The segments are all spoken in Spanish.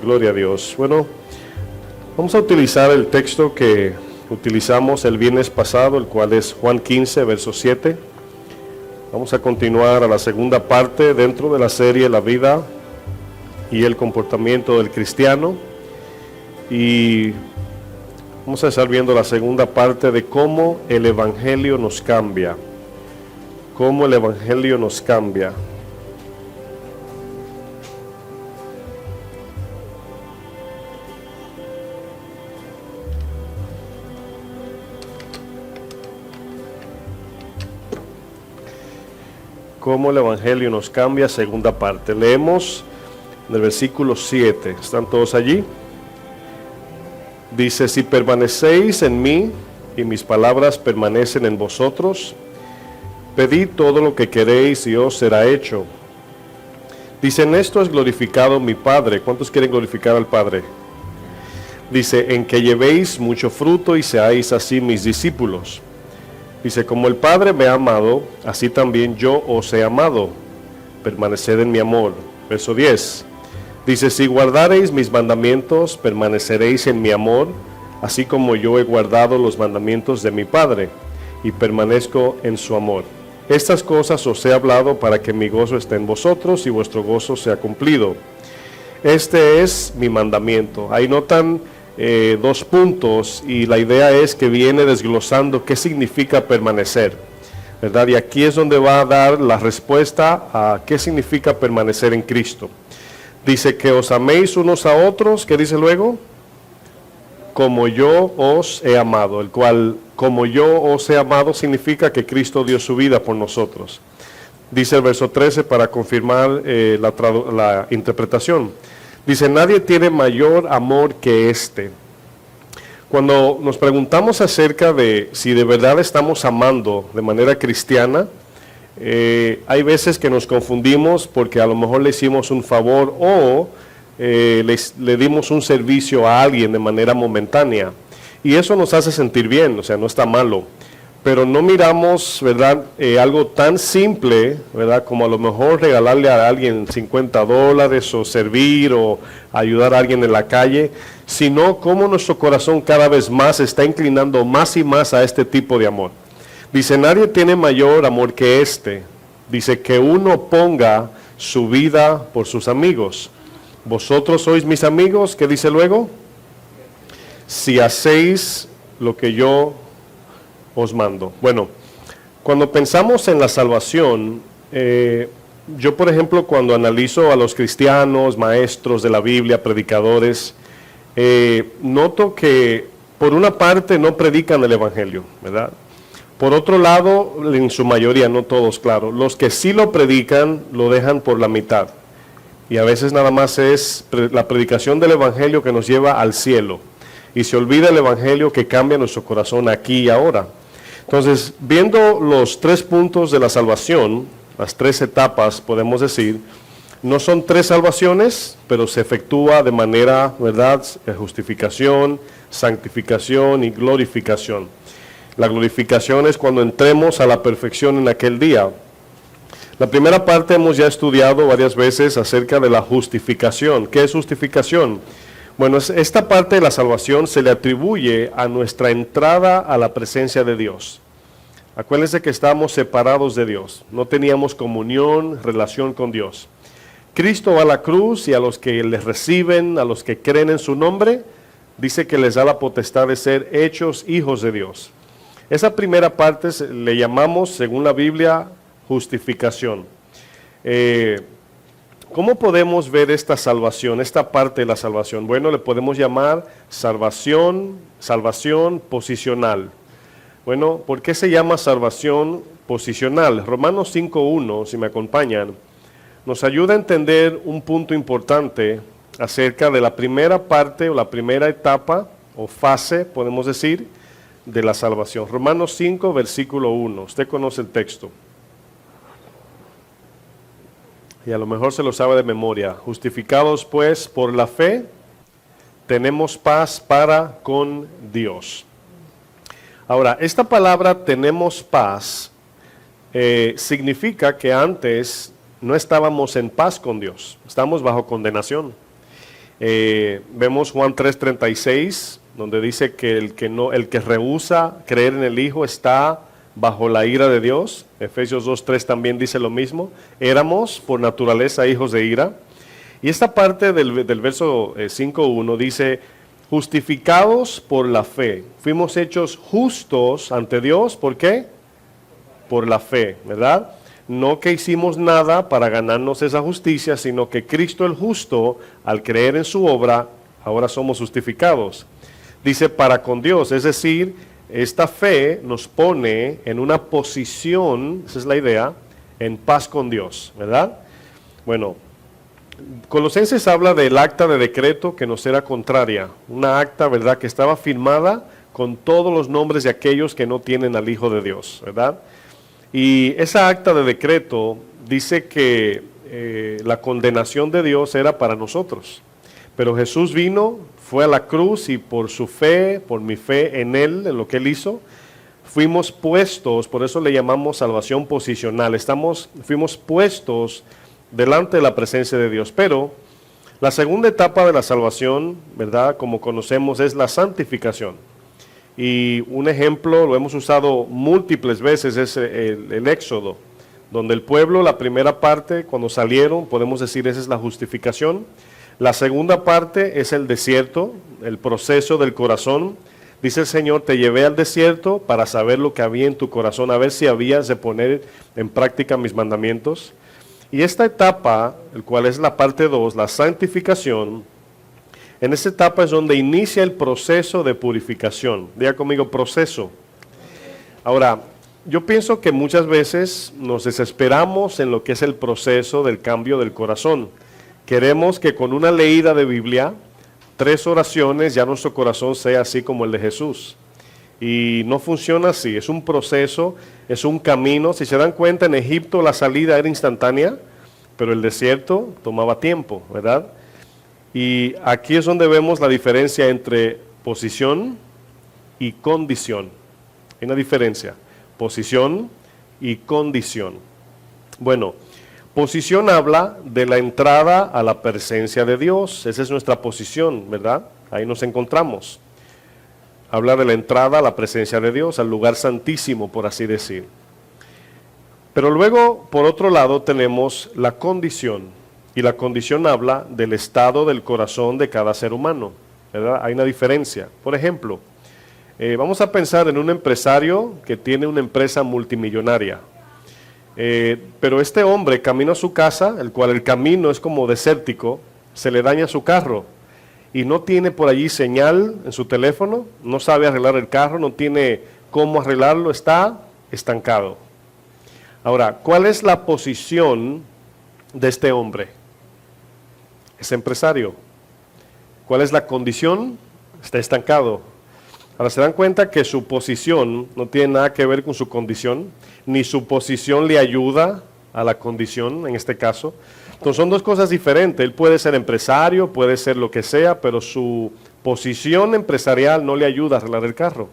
Gloria a Dios. Bueno, vamos a utilizar el texto que utilizamos el viernes pasado, el cual es Juan 15, verso 7. Vamos a continuar a la segunda parte dentro de la serie La vida y el comportamiento del cristiano. Y vamos a estar viendo la segunda parte de cómo el Evangelio nos cambia. Cómo el Evangelio nos cambia. Cómo el Evangelio nos cambia, segunda parte. Leemos del versículo 7. ¿Están todos allí? Dice, si permanecéis en mí y mis palabras permanecen en vosotros, pedid todo lo que queréis y os será hecho. Dice, en esto es glorificado mi Padre. ¿Cuántos quieren glorificar al Padre? Dice, en que llevéis mucho fruto y seáis así mis discípulos. Dice, como el Padre me ha amado, así también yo os he amado. Permaneced en mi amor. Verso 10. Dice, si guardareis mis mandamientos, permaneceréis en mi amor, así como yo he guardado los mandamientos de mi Padre, y permanezco en su amor. Estas cosas os he hablado para que mi gozo esté en vosotros y vuestro gozo sea cumplido. Este es mi mandamiento. Ahí notan dos puntos, y la idea es que viene desglosando qué significa permanecer, ¿verdad? Y aquí es donde va a dar la respuesta a qué significa permanecer en Cristo. Dice que os améis unos a otros, ¿qué dice luego? Como yo os he amado, el cual como yo os he amado significa que Cristo dio su vida por nosotros. Dice el verso 13 para confirmar la interpretación. Dice, nadie tiene mayor amor que este. Cuando nos preguntamos acerca de si de verdad estamos amando de manera cristiana, hay veces que nos confundimos porque a lo mejor le hicimos un favor o le dimos un servicio a alguien de manera momentánea. Y eso nos hace sentir bien, o sea, no está malo. Pero no miramos, ¿verdad? Algo tan simple, ¿verdad? Como a lo mejor regalarle a alguien $50 o servir o ayudar a alguien en la calle, sino cómo nuestro corazón cada vez más se está inclinando más y más a este tipo de amor. Dice, nadie tiene mayor amor que este. Dice, que uno ponga su vida por sus amigos. Vosotros sois mis amigos, ¿qué dice luego? Si hacéis lo que yo os mando. Bueno, cuando pensamos en la salvación, yo por ejemplo cuando analizo a los cristianos, maestros de la Biblia, predicadores, noto que por una parte no predican el Evangelio, ¿verdad? Por otro lado, en su mayoría, no todos, claro, los que sí lo predican lo dejan por la mitad. Y a veces nada más es la predicación del Evangelio que nos lleva al cielo. Y se olvida el Evangelio que cambia nuestro corazón aquí y ahora. Entonces, viendo los 3 puntos de la salvación, las 3 etapas, podemos decir, no son 3 salvaciones, pero se efectúa de manera, ¿verdad?, justificación, santificación y glorificación. La glorificación es cuando entremos a la perfección en aquel día. La primera parte hemos ya estudiado varias veces acerca de la justificación. ¿Qué es justificación? Bueno, esta parte de la salvación se le atribuye a nuestra entrada a la presencia de Dios. Acuérdense que estábamos separados de Dios, no teníamos comunión, relación con Dios. Cristo va a la cruz y a los que les reciben, a los que creen en su nombre, dice que les da la potestad de ser hechos hijos de Dios. Esa primera parte le llamamos, según la Biblia, justificación. ¿Cómo podemos ver esta salvación, esta parte de la salvación? Bueno, le podemos llamar salvación posicional. Bueno, ¿por qué se llama salvación posicional? Romanos 5:1, si me acompañan, nos ayuda a entender un punto importante acerca de la primera parte o la primera etapa o fase, podemos decir, de la salvación. Romanos 5, versículo 1. Usted conoce el texto. Y a lo mejor se lo sabe de memoria. Justificados pues por la fe, tenemos paz para con Dios. Ahora, esta palabra tenemos paz significa que antes no estábamos en paz con Dios, estamos bajo condenación. Vemos Juan 3:36, donde dice que el que rehúsa creer en el Hijo está bajo la ira de Dios. Efesios 2:3 también dice lo mismo. Éramos por naturaleza hijos de ira. Y esta parte del verso 5:1 dice, justificados por la fe. Fuimos hechos justos ante Dios, ¿por qué? Por la fe, ¿verdad? No que hicimos nada para ganarnos esa justicia, sino que Cristo el justo, al creer en su obra, ahora somos justificados. Dice para con Dios, es decir, esta fe nos pone en una posición, esa es la idea, en paz con Dios, ¿verdad? Bueno, Colosenses habla del acta de decreto que nos era contraria, una acta, ¿verdad?, que estaba firmada con todos los nombres de aquellos que no tienen al Hijo de Dios, ¿verdad? Y esa acta de decreto dice que la condenación de Dios era para nosotros, pero Jesús vino, fue a la cruz y por su fe, por mi fe en Él, en lo que Él hizo, fuimos puestos, por eso le llamamos salvación posicional, fuimos puestos delante de la presencia de Dios. Pero la segunda etapa de la salvación, ¿verdad?, como conocemos, es la santificación. Y un ejemplo, lo hemos usado múltiples veces, es el Éxodo, donde el pueblo, la primera parte, cuando salieron, podemos decir, esa es la justificación. La segunda parte es el desierto, el proceso del corazón. Dice el Señor, te llevé al desierto para saber lo que había en tu corazón, a ver si habías de poner en práctica mis mandamientos. Y esta etapa, el cual es la parte 2, la santificación, en esta etapa es donde inicia el proceso de purificación. Diga conmigo, proceso. Ahora, yo pienso que muchas veces nos desesperamos en lo que es el proceso del cambio del corazón. Queremos que con una leída de Biblia, 3 oraciones, ya nuestro corazón sea así como el de Jesús. Y no funciona así, es un proceso, es un camino. Si se dan cuenta, en Egipto la salida era instantánea, pero el desierto tomaba tiempo, ¿verdad? Y aquí es donde vemos la diferencia entre posición y condición. Hay una diferencia, posición y condición. Bueno, posición habla de la entrada a la presencia de Dios, esa es nuestra posición, ¿verdad? Ahí nos encontramos. Habla de la entrada a la presencia de Dios, al lugar santísimo, por así decir. Pero luego, por otro lado, tenemos la condición. Y la condición habla del estado del corazón de cada ser humano, ¿verdad? Hay una diferencia. Por ejemplo, vamos a pensar en un empresario que tiene una empresa multimillonaria. Pero este hombre, camino a su casa, el cual el camino es como desértico, se le daña su carro. Y no tiene por allí señal en su teléfono, no sabe arreglar el carro, no tiene cómo arreglarlo, está estancado. Ahora, ¿cuál es la posición de este hombre? Es empresario. ¿Cuál es la condición? Está estancado. Ahora se dan cuenta que su posición no tiene nada que ver con su condición, ni su posición le ayuda a la condición en este caso. Entonces son dos cosas diferentes. Él puede ser empresario, puede ser lo que sea, pero su posición empresarial no le ayuda a arreglar el carro.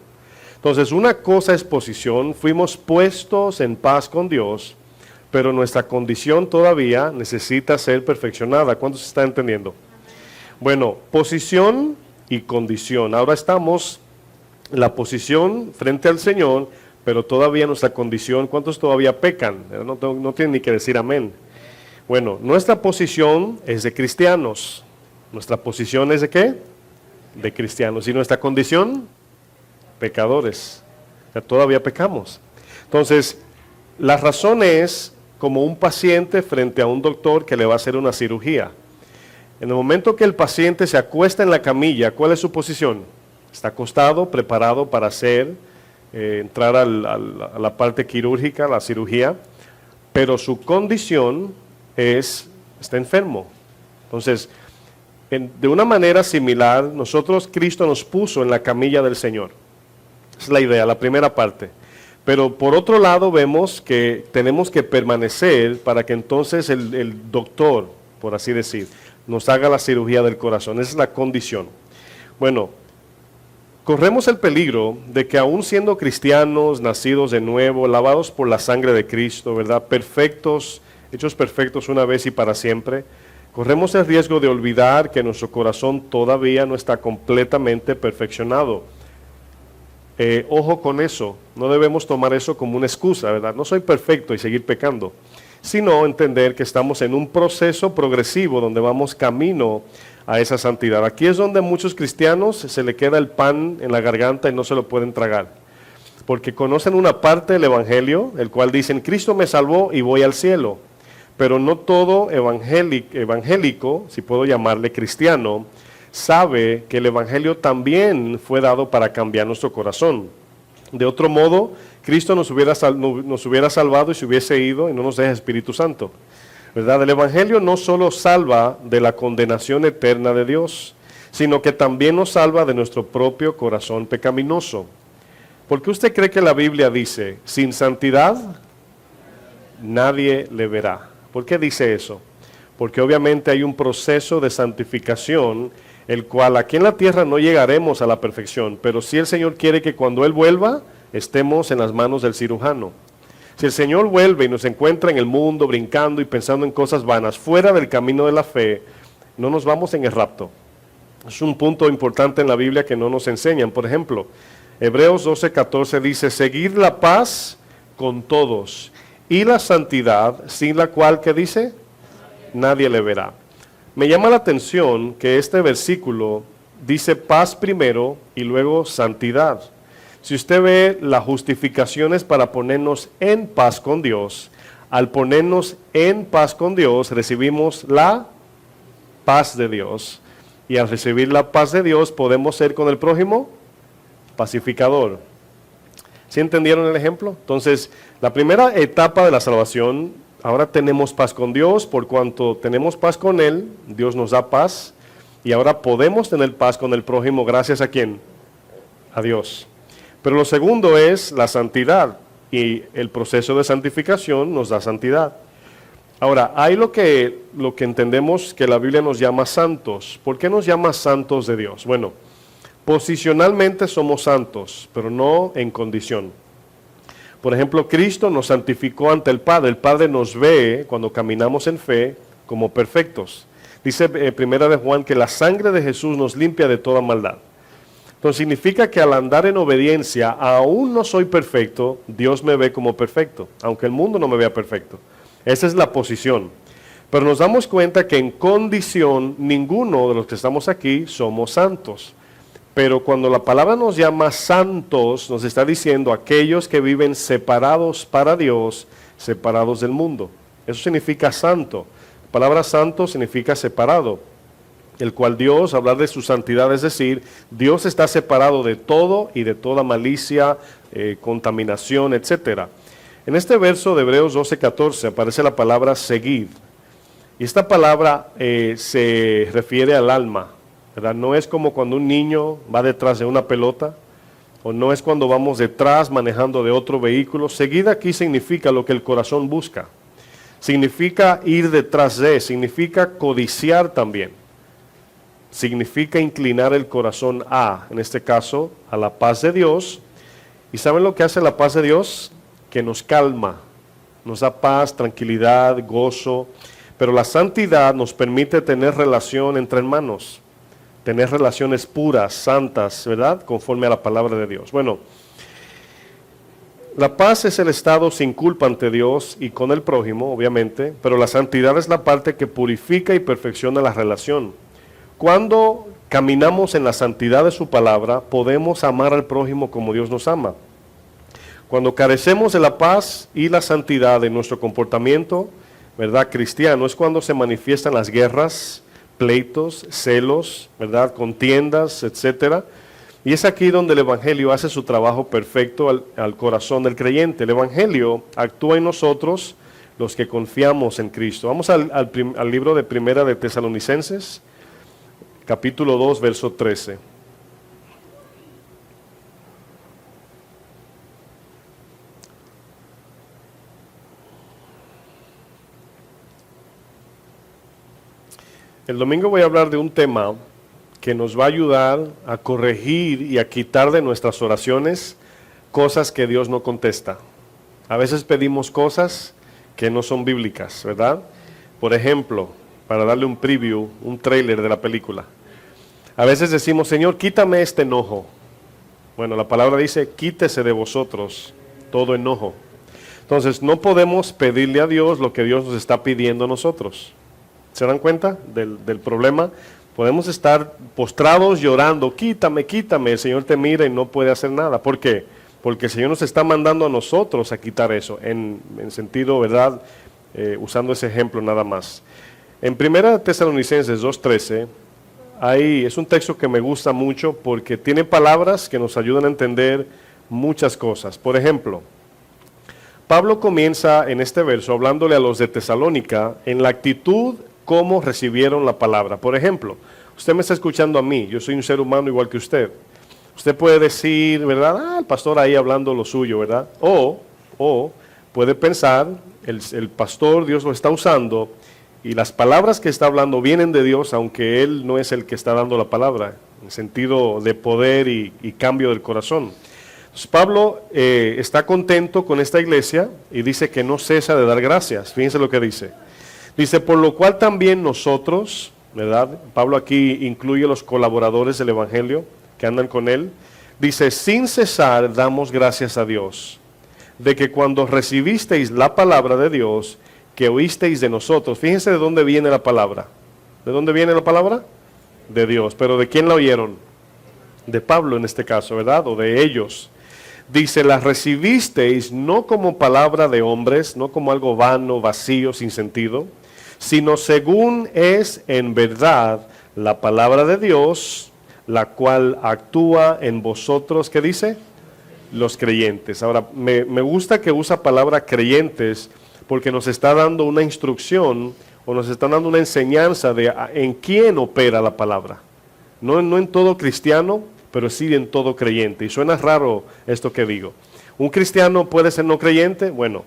Entonces una cosa es posición, fuimos puestos en paz con Dios, pero nuestra condición todavía necesita ser perfeccionada. ¿Cuántos se está entendiendo? Bueno, posición y condición. Ahora estamos en la posición frente al Señor, pero todavía nuestra condición, ¿cuántos todavía pecan? No tienen ni que decir amén. Bueno, nuestra posición es de cristianos. ¿Nuestra posición es de qué? De cristianos. ¿Y nuestra condición? Pecadores. O sea, todavía pecamos. Entonces, la razón es como un paciente frente a un doctor que le va a hacer una cirugía. En el momento que el paciente se acuesta en la camilla, ¿cuál es su posición? Está acostado, preparado para entrar a la parte quirúrgica, la cirugía, pero su condición está enfermo. Entonces, de una manera similar, Cristo nos puso en la camilla del Señor. Esa es la idea, la primera parte. Pero por otro lado vemos que tenemos que permanecer para que entonces el doctor, por así decir, nos haga la cirugía del corazón. Esa es la condición. Bueno, corremos el peligro de que aún siendo cristianos, nacidos de nuevo, lavados por la sangre de Cristo, ¿verdad? Perfectos, hechos perfectos una vez y para siempre, Corremos el riesgo de olvidar que nuestro corazón todavía no está completamente perfeccionado. Ojo con eso, no debemos tomar eso como una excusa, ¿verdad? No soy perfecto y seguir pecando, sino entender que estamos en un proceso progresivo donde vamos camino a esa santidad. Aquí es donde a muchos cristianos se le queda el pan en la garganta y no se lo pueden tragar, porque conocen una parte del Evangelio, el cual dicen, Cristo me salvó y voy al cielo, pero no todo evangélico, si puedo llamarle cristiano, sabe que el Evangelio también fue dado para cambiar nuestro corazón. De otro modo, Cristo nos hubiera salvado y se hubiese ido y no nos deja Espíritu Santo, ¿verdad? El Evangelio no solo salva de la condenación eterna de Dios, sino que también nos salva de nuestro propio corazón pecaminoso. ¿Por qué usted cree que la Biblia dice, sin santidad nadie le verá? ¿Por qué dice eso? Porque obviamente hay un proceso de santificación, el cual aquí en la tierra no llegaremos a la perfección, pero si el Señor quiere que cuando Él vuelva, estemos en las manos del cirujano. Si el Señor vuelve y nos encuentra en el mundo, brincando y pensando en cosas vanas, fuera del camino de la fe, no nos vamos en el rapto. Es un punto importante en la Biblia que no nos enseñan. Por ejemplo, Hebreos 12:14 dice, seguir la paz con todos y la santidad, sin la cual, ¿qué dice? Nadie le verá. Me llama la atención que este versículo dice paz primero y luego santidad. Si usted ve las justificaciones para ponernos en paz con Dios, al ponernos en paz con Dios, recibimos la paz de Dios. Y al recibir la paz de Dios, podemos ser con el prójimo pacificador. ¿Sí entendieron el ejemplo? Entonces, la primera etapa de la salvación, ahora tenemos paz con Dios, por cuanto tenemos paz con Él, Dios nos da paz, y ahora podemos tener paz con el prójimo, gracias a ¿quién? A Dios. Pero lo segundo es la santidad, y el proceso de santificación nos da santidad. Ahora, hay lo que entendemos que la Biblia nos llama santos. ¿Por qué nos llama santos de Dios? Bueno, posicionalmente somos santos, pero no en condición. Por ejemplo, Cristo nos santificó ante el Padre. El Padre nos ve cuando caminamos en fe como perfectos. Dice Primera de Juan que la sangre de Jesús nos limpia de toda maldad. Entonces significa que al andar en obediencia, aún no soy perfecto, Dios me ve como perfecto, aunque el mundo no me vea perfecto. Esa es la posición. Pero nos damos cuenta que en condición, ninguno de los que estamos aquí somos santos. Pero cuando la palabra nos llama santos, nos está diciendo aquellos que viven separados para Dios, separados del mundo. Eso significa santo. La palabra santo significa separado, el cual Dios, hablar de su santidad, es decir, Dios está separado de todo y de toda malicia, contaminación, etc. En este verso de Hebreos 12:14 aparece la palabra seguir. Y esta palabra se refiere al alma, ¿verdad? No es como cuando un niño va detrás de una pelota, o no es cuando vamos detrás manejando de otro vehículo. Seguir aquí significa lo que el corazón busca. Significa ir detrás de, significa codiciar también. Significa inclinar el corazón a, en este caso, a la paz de Dios. ¿Y saben lo que hace la paz de Dios? Que nos calma, nos da paz, tranquilidad, gozo. Pero la santidad nos permite tener relación entre hermanos, tener relaciones puras, santas, ¿verdad? Conforme a la palabra de Dios. Bueno, la paz es el estado sin culpa ante Dios y con el prójimo, obviamente, pero la santidad es la parte que purifica y perfecciona la relación. Cuando caminamos en la santidad de su palabra, podemos amar al prójimo como Dios nos ama. Cuando carecemos de la paz y la santidad de nuestro comportamiento, ¿verdad?, cristiano, es cuando se manifiestan las guerras, pleitos, celos, ¿verdad?, contiendas, etcétera. Y es aquí donde el Evangelio hace su trabajo perfecto al corazón del creyente. El Evangelio actúa en nosotros, los que confiamos en Cristo. Vamos al libro de Primera de Tesalonicenses, capítulo 2, verso 13. El domingo voy a hablar de un tema que nos va a ayudar a corregir y a quitar de nuestras oraciones cosas que Dios no contesta. A veces pedimos cosas que no son bíblicas, ¿verdad? Por ejemplo, para darle un preview, un trailer de la película. A veces decimos, Señor, quítame este enojo. Bueno, la palabra dice, quítese de vosotros todo enojo. Entonces, no podemos pedirle a Dios lo que Dios nos está pidiendo a nosotros. ¿Se dan cuenta del problema? Podemos estar postrados llorando, quítame, quítame. El Señor te mira y no puede hacer nada. ¿Por qué? Porque el Señor nos está mandando a nosotros a quitar eso, en sentido, ¿verdad? Usando ese ejemplo nada más. En 1 Tesalonicenses 2:13, es un texto que me gusta mucho porque tiene palabras que nos ayudan a entender muchas cosas. Por ejemplo, Pablo comienza en este verso hablándole a los de Tesalónica en la actitud cómo recibieron la palabra. Por ejemplo, usted me está escuchando a mí, yo soy un ser humano igual que usted. Usted puede decir, ¿verdad? El pastor ahí hablando lo suyo, ¿verdad? O puede pensar, el pastor Dios lo está usando y las palabras que está hablando vienen de Dios, aunque él no es el que está dando la palabra, en sentido de poder y cambio del corazón. Entonces, Pablo está contento con esta iglesia y dice que no cesa de dar gracias. Fíjense lo que dice. Dice, por lo cual también nosotros, ¿verdad? Pablo aquí incluye a los colaboradores del Evangelio que andan con él. Dice, sin cesar damos gracias a Dios, de que cuando recibisteis la palabra de Dios, que oísteis de nosotros. Fíjense de dónde viene la palabra. ¿De dónde viene la palabra? De Dios. ¿Pero de quién la oyeron? De Pablo en este caso, ¿verdad? O de ellos. Dice, la recibisteis no como palabra de hombres, no como algo vano, vacío, sin sentido, sino según es en verdad la palabra de Dios, la cual actúa en vosotros, ¿qué dice? Los creyentes. Ahora, me gusta que usa palabra creyentes porque nos está dando una instrucción o nos está dando una enseñanza de en quién opera la palabra. No en todo cristiano, pero sí en todo creyente. Y suena raro esto que digo. ¿Un cristiano puede ser no creyente? Bueno,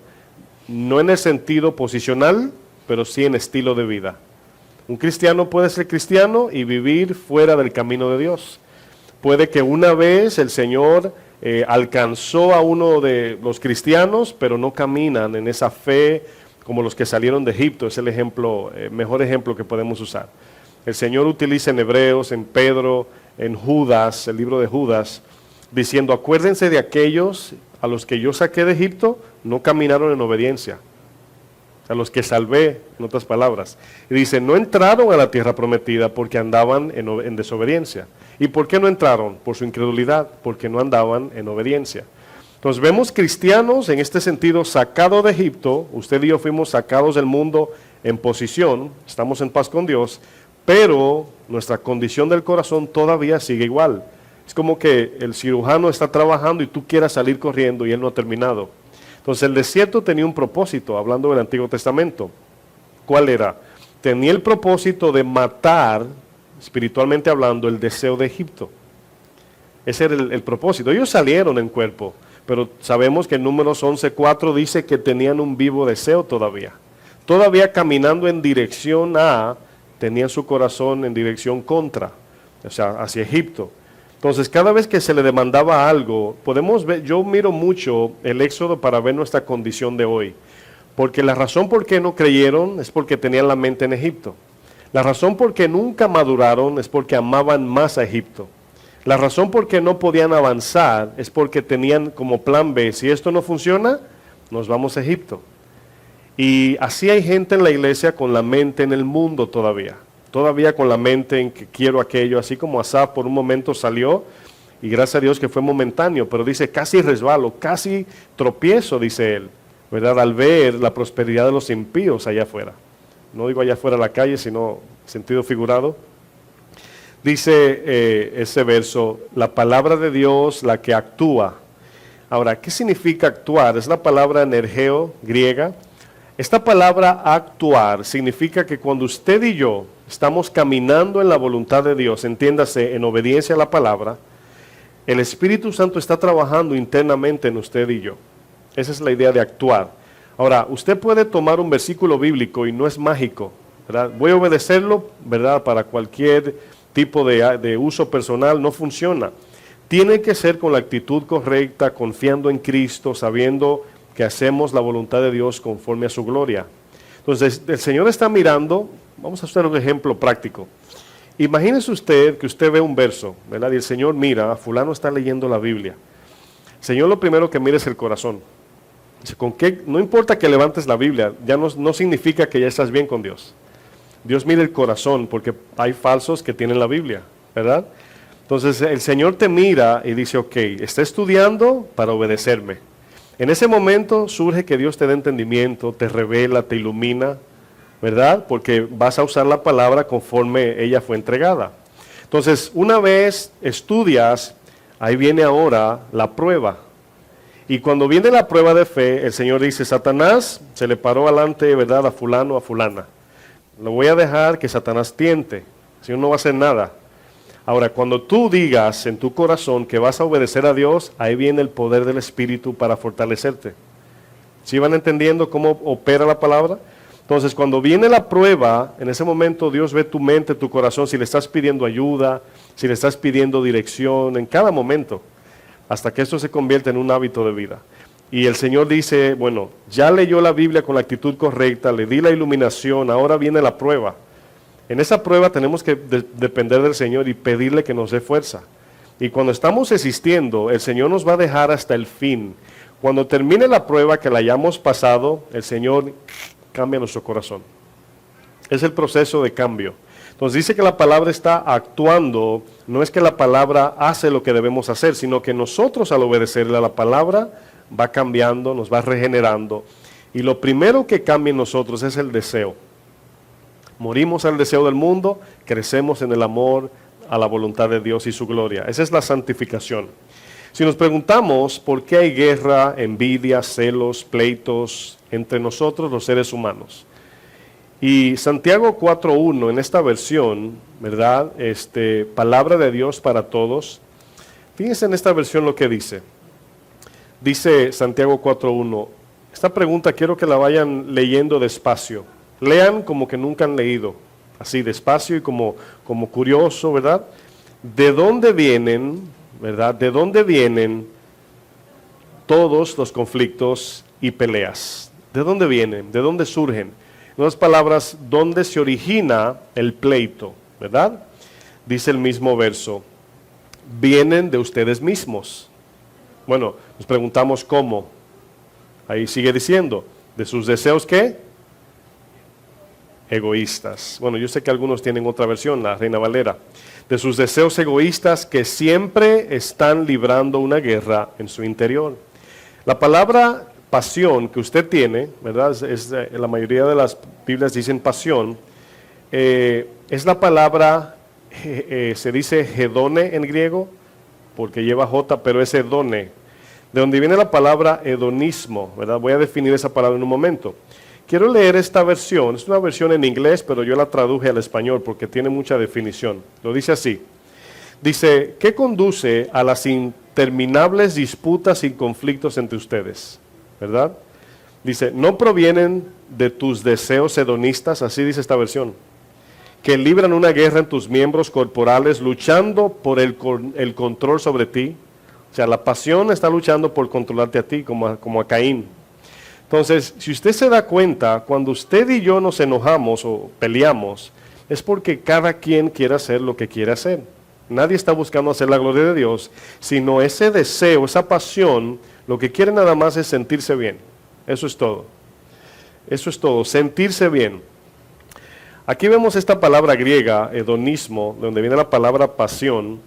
no en el sentido posicional, pero sí en estilo de vida. Un cristiano puede ser cristiano y vivir fuera del camino de Dios. Puede que una vez el Señor alcanzó a uno de los cristianos, pero no caminan en esa fe como los que salieron de Egipto. Es el ejemplo, mejor ejemplo que podemos usar. El Señor utiliza en Hebreos, en Pedro, en Judas, el libro de Judas, diciendo, acuérdense de aquellos a los que yo saqué de Egipto, no caminaron en obediencia. A los que salvé, en otras palabras. Y dice, no entraron a la tierra prometida porque andaban en desobediencia. ¿Y por qué no entraron? Por su incredulidad, porque no andaban en obediencia. Entonces vemos cristianos en este sentido sacados de Egipto, usted y yo fuimos sacados del mundo en posición, estamos en paz con Dios, pero nuestra condición del corazón todavía sigue igual. Es como que el cirujano está trabajando y tú quieras salir corriendo y él no ha terminado. Entonces el desierto tenía un propósito, hablando del Antiguo Testamento. ¿Cuál era? Tenía el propósito de matar, espiritualmente hablando, el deseo de Egipto. Ese era el propósito. Ellos salieron en cuerpo, pero sabemos que en Números 11:4 dice que tenían un vivo deseo todavía. Todavía caminando en dirección tenían su corazón en dirección contra, o sea, hacia Egipto. Entonces, cada vez que se le demandaba algo, podemos ver, yo miro mucho el Éxodo para ver nuestra condición de hoy. Porque la razón por qué no creyeron es porque tenían la mente en Egipto. La razón por qué nunca maduraron es porque amaban más a Egipto. La razón por qué no podían avanzar es porque tenían como plan B, si esto no funciona, nos vamos a Egipto. Y así hay gente en la iglesia con la mente en el mundo todavía con la mente en que quiero aquello, así como Asaf por un momento salió, y gracias a Dios que fue momentáneo, pero dice casi resbalo, casi tropiezo, dice él, ¿verdad? Al ver la prosperidad de los impíos allá afuera. No digo allá afuera a la calle, sino en sentido figurado. Dice ese verso, la palabra de Dios, la que actúa. Ahora, ¿qué significa actuar? Es la palabra energeo griega. Esta palabra actuar significa que cuando usted y yo estamos caminando en la voluntad de Dios, entiéndase, en obediencia a la palabra, el Espíritu Santo está trabajando internamente en usted y yo. Esa es la idea de actuar. Ahora, usted puede tomar un versículo bíblico y no es mágico, ¿verdad? Voy a obedecerlo, ¿verdad? Para cualquier tipo de uso personal, no funciona. Tiene que ser con la actitud correcta, confiando en Cristo, sabiendo que hacemos la voluntad de Dios conforme a su gloria. Entonces, el Señor está mirando Vamos a hacer un ejemplo práctico. Imagínese usted que usted ve un verso, ¿verdad? Y el Señor mira, fulano está leyendo la Biblia. El Señor lo primero que mira es el corazón. Dice, ¿con qué? No importa que levantes la Biblia, ya no significa que ya estás bien con Dios. Dios mira el corazón, porque hay falsos que tienen la Biblia, ¿verdad? Entonces el Señor te mira y dice, ok, está estudiando para obedecerme. En ese momento surge que Dios te dé entendimiento, te revela, te ilumina, ¿verdad? Porque vas a usar la palabra conforme ella fue entregada. Entonces, una vez estudias, ahí viene ahora la prueba. Y cuando viene la prueba de fe, el Señor dice, Satanás se le paró alante, ¿verdad? A fulano, a fulana. Lo voy a dejar que Satanás tiente. El Señor no va a hacer nada. Ahora, cuando tú digas en tu corazón que vas a obedecer a Dios, ahí viene el poder del Espíritu para fortalecerte. ¿Sí van entendiendo cómo opera la palabra? Entonces, cuando viene la prueba, en ese momento Dios ve tu mente, tu corazón, si le estás pidiendo ayuda, si le estás pidiendo dirección, en cada momento, hasta que esto se convierta en un hábito de vida. Y el Señor dice, bueno, ya leyó la Biblia con la actitud correcta, le di la iluminación, ahora viene la prueba. En esa prueba tenemos que depender del Señor y pedirle que nos dé fuerza. Y cuando estamos existiendo, el Señor nos va a dejar hasta el fin. Cuando termine la prueba que la hayamos pasado, el Señor cambia nuestro corazón. Es el proceso de cambio. Entonces dice que la palabra está actuando, no es que la palabra hace lo que debemos hacer, sino que nosotros al obedecerle a la palabra va cambiando, nos va regenerando. Y lo primero que cambia en nosotros es el deseo. Morimos al deseo del mundo, crecemos en el amor a la voluntad de Dios y su gloria. Esa es la santificación. Si nos preguntamos por qué hay guerra, envidia, celos, pleitos entre nosotros los seres humanos. Y Santiago 4.1 en esta versión, ¿verdad? Palabra de Dios para todos. Fíjense en esta versión lo que dice. Dice Santiago 4.1. Esta pregunta quiero que la vayan leyendo despacio. Lean como que nunca han leído. Así despacio y como curioso, ¿verdad? ¿De dónde vienen, verdad? ¿De dónde vienen todos los conflictos y peleas? ¿De dónde vienen? ¿De dónde surgen? En otras palabras, ¿dónde se origina el pleito? ¿Verdad? Dice el mismo verso. Vienen de ustedes mismos. Bueno, nos preguntamos cómo. Ahí sigue diciendo, ¿de sus deseos qué? Egoístas. Bueno, yo sé que algunos tienen otra versión, la Reina Valera. De sus deseos egoístas que siempre están librando una guerra en su interior. La palabra pasión que usted tiene, ¿verdad? La mayoría de las Biblias dicen pasión. Es la palabra, se dice hedone en griego, porque lleva J, pero es hedone. De donde viene la palabra hedonismo, ¿verdad? Voy a definir esa palabra en un momento. Quiero leer esta versión, es una versión en inglés, pero yo la traduje al español porque tiene mucha definición. Lo dice así. Dice, ¿qué conduce a las interminables disputas y conflictos entre ustedes? ¿Verdad? Dice, ¿no provienen de tus deseos hedonistas? Así dice esta versión. Que libran una guerra en tus miembros corporales luchando por el control sobre ti. O sea, la pasión está luchando por controlarte a ti, como a Caín. Entonces, si usted se da cuenta, cuando usted y yo nos enojamos o peleamos, es porque cada quien quiere hacer lo que quiere hacer. Nadie está buscando hacer la gloria de Dios, sino ese deseo, esa pasión, lo que quiere nada más es sentirse bien. Eso es todo. Eso es todo, sentirse bien. Aquí vemos esta palabra griega, hedonismo, de donde viene la palabra pasión.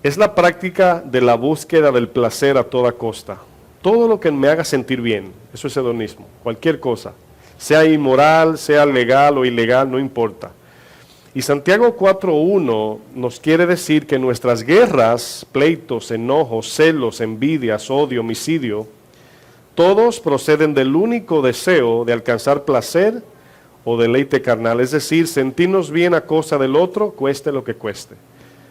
Es la práctica de la búsqueda del placer a toda costa. Todo lo que me haga sentir bien, eso es hedonismo, cualquier cosa. Sea inmoral, sea legal o ilegal, no importa. Y Santiago 4.1 nos quiere decir que nuestras guerras, pleitos, enojos, celos, envidias, odio, homicidio, todos proceden del único deseo de alcanzar placer o deleite carnal. Es decir, sentirnos bien a costa del otro, cueste lo que cueste.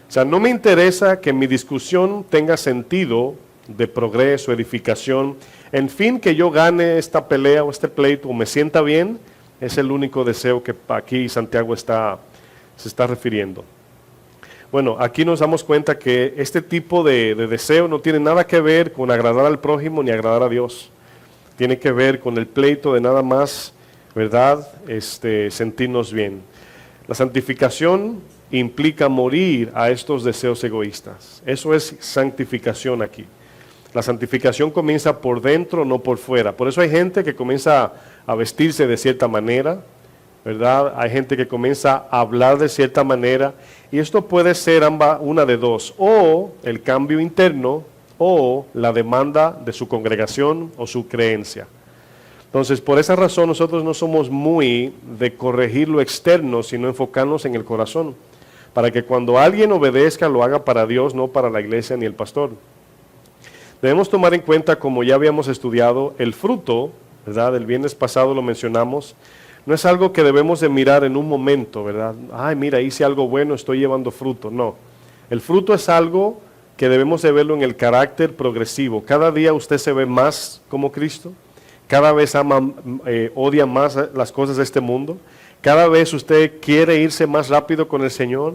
O sea, no me interesa que mi discusión tenga sentido de progreso, edificación. En fin, que yo gane esta pelea o este pleito o me sienta bien, es el único deseo que aquí Santiago se está refiriendo. Bueno, aquí nos damos cuenta que este tipo de deseo no tiene nada que ver con agradar al prójimo ni agradar a Dios. Tiene que ver con el pleito de nada más, ¿verdad? Sentirnos bien. La santificación implica morir a estos deseos egoístas. Eso es santificación aquí. La santificación comienza por dentro, no por fuera. Por eso hay gente que comienza a vestirse de cierta manera, ¿verdad? Hay gente que comienza a hablar de cierta manera, y esto puede ser una de dos: o el cambio interno o la demanda de su congregación o su creencia. Entonces, por esa razón nosotros no somos muy de corregir lo externo, sino enfocarnos en el corazón, para que cuando alguien obedezca lo haga para Dios, no para la iglesia ni el pastor. Debemos tomar en cuenta, como ya habíamos estudiado, el fruto, ¿verdad? El viernes pasado lo mencionamos. No es algo que debemos de mirar en un momento, ¿verdad? Ay, mira, hice algo bueno, estoy llevando fruto. No, el fruto es algo que debemos de verlo en el carácter progresivo. Cada día usted se ve más como Cristo, cada vez odia más las cosas de este mundo, cada vez usted quiere irse más rápido con el Señor,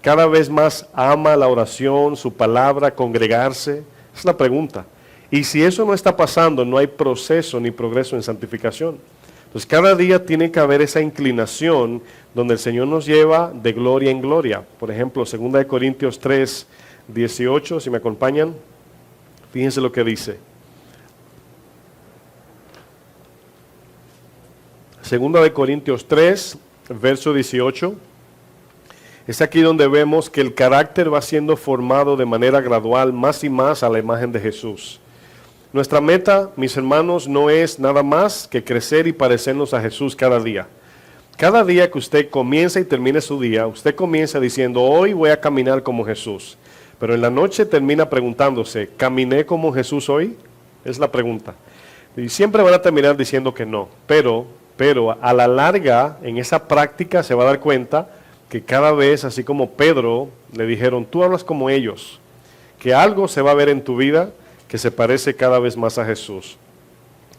cada vez más ama la oración, su palabra, congregarse. Es la pregunta. Y si eso no está pasando, no hay proceso ni progreso en santificación. Entonces cada día tiene que haber esa inclinación donde el Señor nos lleva de gloria en gloria. Por ejemplo, 2 Corintios 3, 18, si me acompañan, fíjense lo que dice. 2 Corintios 3, verso 18. Es aquí donde vemos que el carácter va siendo formado de manera gradual, más y más a la imagen de Jesús. Nuestra meta, mis hermanos, no es nada más que crecer y parecernos a Jesús cada día. Cada día que usted comienza y termine su día, usted comienza diciendo, hoy voy a caminar como Jesús. Pero en la noche termina preguntándose, ¿caminé como Jesús hoy? Es la pregunta. Y siempre van a terminar diciendo que no. Pero a la larga, en esa práctica se va a dar cuenta que cada vez, así como Pedro le dijeron, tú hablas como ellos, que algo se va a ver en tu vida que se parece cada vez más a Jesús.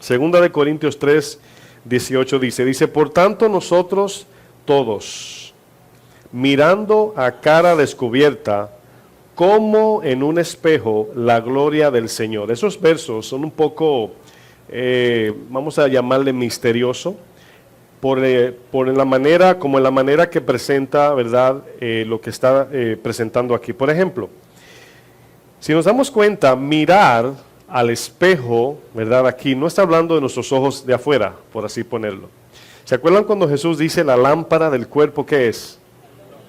2 Corintios 3, 18 dice, por tanto nosotros todos, mirando a cara descubierta, como en un espejo, la gloria del Señor. Esos versos son un poco, vamos a llamarle misterioso, por la manera, como en la manera que presenta, ¿verdad? Lo que está presentando aquí. Por ejemplo, si nos damos cuenta, mirar al espejo, ¿verdad? Aquí no está hablando de nuestros ojos de afuera, por así ponerlo. ¿Se acuerdan cuando Jesús dice la lámpara del cuerpo, qué es?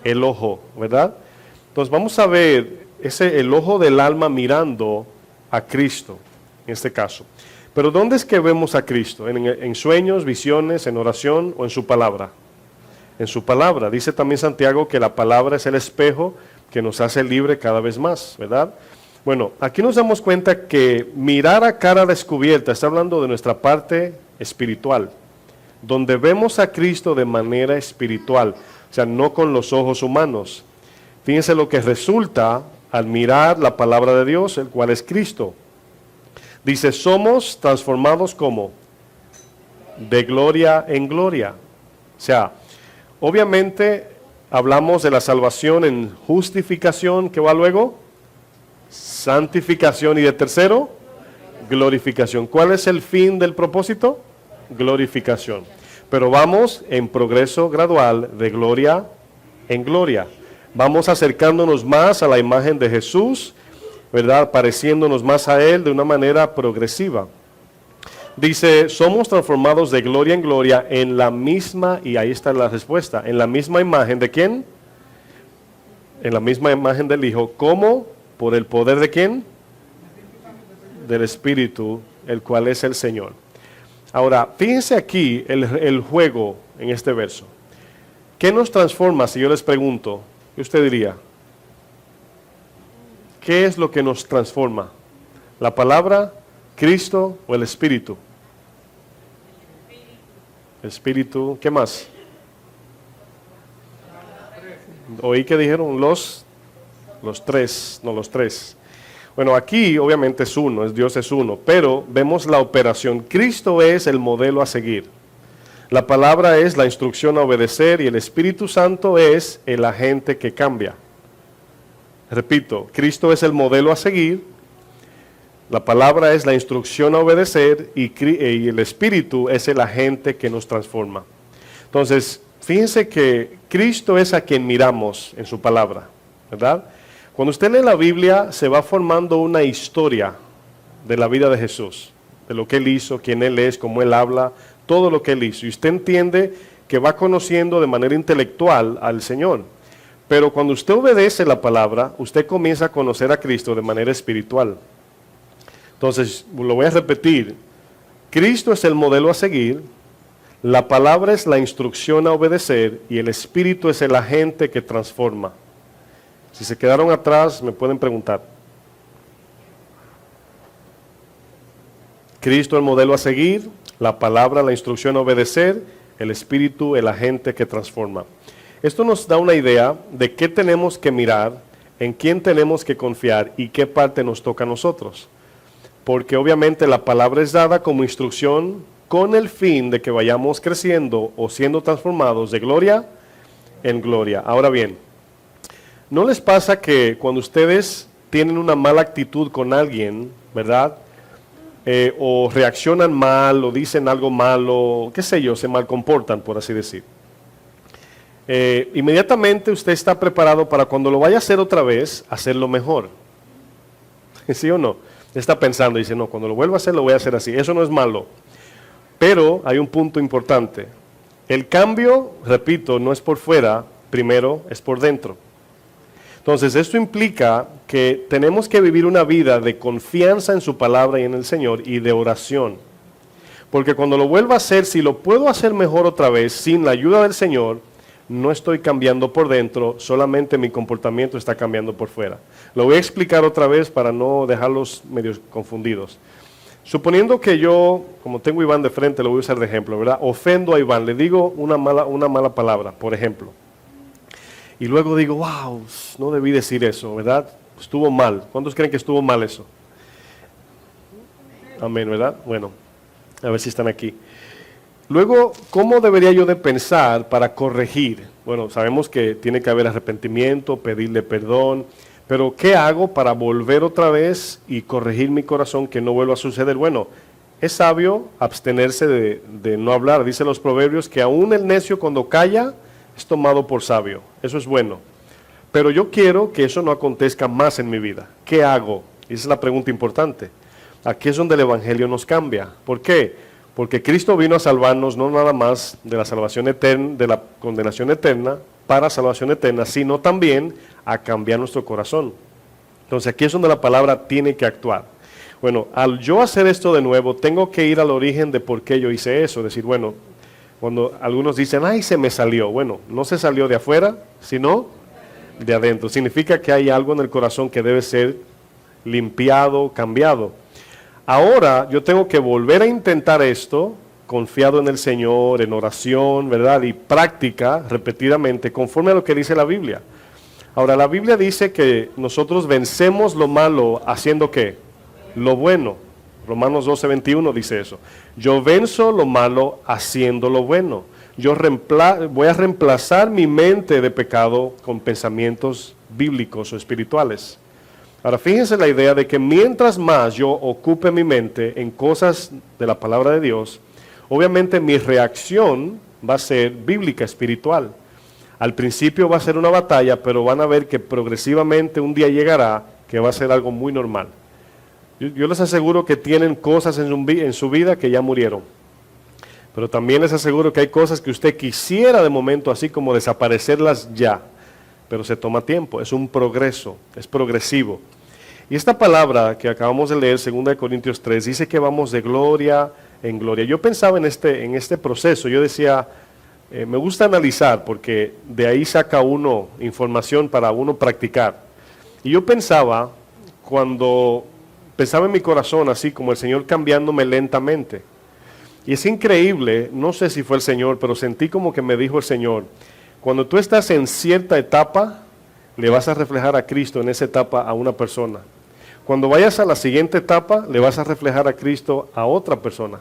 El ojo, ¿verdad? Entonces vamos a ver el ojo del alma mirando a Cristo, en este caso. Pero ¿dónde es que vemos a Cristo? ¿En sueños, visiones, en oración o en su palabra? En su palabra. Dice también Santiago que la palabra es el espejo que nos hace libre cada vez más, ¿verdad? Bueno, aquí nos damos cuenta que mirar a cara descubierta está hablando de nuestra parte espiritual, donde vemos a Cristo de manera espiritual, o sea, no con los ojos humanos. Fíjense lo que resulta al mirar la palabra de Dios, el cual es Cristo. Dice, somos transformados como de gloria en gloria. O sea, obviamente hablamos de la salvación en justificación, que va luego, santificación, y de tercero, glorificación. ¿Cuál es el fin del propósito? Glorificación. Pero vamos en progreso gradual de gloria en gloria. Vamos acercándonos más a la imagen de Jesús, ¿verdad? Pareciéndonos más a Él de una manera progresiva. Dice, somos transformados de gloria en gloria en la misma, y ahí está la respuesta, en la misma imagen ¿de quién? En la misma imagen del Hijo. ¿Cómo? ¿Por el poder de quién? Del Espíritu, el cual es el Señor. Ahora, fíjense aquí el juego en este verso. ¿Qué nos transforma si yo les pregunto? ¿Qué usted diría? ¿Qué es lo que nos transforma? ¿La palabra, Cristo o el Espíritu? El Espíritu, ¿qué más? Oí que dijeron los tres. Bueno, aquí obviamente es uno, Dios es uno, pero vemos la operación. Cristo es el modelo a seguir. La palabra es la instrucción a obedecer y el Espíritu Santo es el agente que cambia. Repito, Cristo es el modelo a seguir, la palabra es la instrucción a obedecer y el Espíritu es el agente que nos transforma. Entonces, fíjense que Cristo es a quien miramos en su palabra, ¿verdad? Cuando usted lee la Biblia, se va formando una historia de la vida de Jesús, de lo que Él hizo, quién Él es, cómo Él habla, todo lo que Él hizo. Y usted entiende que va conociendo de manera intelectual al Señor. Pero cuando usted obedece la palabra, usted comienza a conocer a Cristo de manera espiritual. Entonces, lo voy a repetir. Cristo es el modelo a seguir, la palabra es la instrucción a obedecer y el Espíritu es el agente que transforma. Si se quedaron atrás, me pueden preguntar. Cristo el modelo a seguir, la palabra, la instrucción a obedecer, el Espíritu, el agente que transforma. Esto nos da una idea de qué tenemos que mirar, en quién tenemos que confiar y qué parte nos toca a nosotros. Porque obviamente la palabra es dada como instrucción con el fin de que vayamos creciendo o siendo transformados de gloria en gloria. Ahora bien, ¿no les pasa que cuando ustedes tienen una mala actitud con alguien, ¿verdad? O reaccionan mal o dicen algo malo, qué sé yo, se malcomportan, por así decir. Inmediatamente usted está preparado para cuando lo vaya a hacer otra vez, hacerlo mejor. ¿Sí o no? Está pensando, dice, no, cuando lo vuelva a hacer lo voy a hacer así. Eso no es malo. Pero hay un punto importante. El cambio, repito, no es por fuera, primero es por dentro. Entonces, esto implica que tenemos que vivir una vida de confianza en su palabra y en el Señor y de oración. Porque cuando lo vuelva a hacer, si lo puedo hacer mejor otra vez, sin la ayuda del Señor, no estoy cambiando por dentro, solamente mi comportamiento está cambiando por fuera. Lo voy a explicar otra vez para no dejarlos medio confundidos. Suponiendo que yo, como tengo a Iván de frente, lo voy a usar de ejemplo, ¿verdad? Ofendo a Iván, le digo una mala palabra, por ejemplo. Y luego digo, wow, no debí decir eso, ¿verdad? Estuvo mal. ¿Cuántos creen que estuvo mal eso? Amén, ¿verdad? Bueno, a ver si están aquí. Luego, ¿cómo debería yo de pensar para corregir? Bueno, sabemos que tiene que haber arrepentimiento, pedirle perdón, pero ¿qué hago para volver otra vez y corregir mi corazón que no vuelva a suceder? Bueno, es sabio abstenerse de no hablar. Dice los proverbios que aún el necio cuando calla es tomado por sabio. Eso es bueno. Pero yo quiero que eso no acontezca más en mi vida. ¿Qué hago? Esa es la pregunta importante. Aquí es donde el Evangelio nos cambia. ¿Por qué? Porque Cristo vino a salvarnos no nada más de la salvación eterna, de la condenación eterna, para salvación eterna, sino también a cambiar nuestro corazón. Entonces aquí es donde la palabra tiene que actuar. Bueno, al yo hacer esto de nuevo, tengo que ir al origen de por qué yo hice eso. Decir, bueno, cuando algunos dicen, ay, se me salió. Bueno, no se salió de afuera, sino de adentro. Significa que hay algo en el corazón que debe ser limpiado, cambiado. Ahora yo tengo que volver a intentar esto, confiado en el Señor, en oración, ¿verdad? Y práctica repetidamente, conforme a lo que dice la Biblia. Ahora, la Biblia dice que nosotros vencemos lo malo haciendo ¿qué? Lo bueno. Romanos 12:21 dice eso. Yo venzo lo malo haciendo lo bueno. Yo voy a reemplazar mi mente de pecado con pensamientos bíblicos o espirituales. Ahora, fíjense la idea de que mientras más yo ocupe mi mente en cosas de la palabra de Dios, obviamente mi reacción va a ser bíblica, espiritual. Al principio va a ser una batalla, pero van a ver que progresivamente un día llegará que va a ser algo muy normal. Yo les aseguro que tienen cosas en su vida que ya murieron. Pero también les aseguro que hay cosas que usted quisiera de momento así como desaparecerlas ya. Pero se toma tiempo, es un progreso, es progresivo. Y esta palabra que acabamos de leer, 2 Corintios 3, dice que vamos de gloria en gloria. Yo pensaba en este proceso, yo decía, me gusta analizar porque de ahí saca uno información para uno practicar. Y yo pensaba, cuando pensaba en mi corazón así como el Señor cambiándome lentamente. Y es increíble, no sé si fue el Señor, pero sentí como que me dijo el Señor, cuando tú estás en cierta etapa, le vas a reflejar a Cristo en esa etapa a una persona. Cuando vayas a la siguiente etapa, le vas a reflejar a Cristo a otra persona.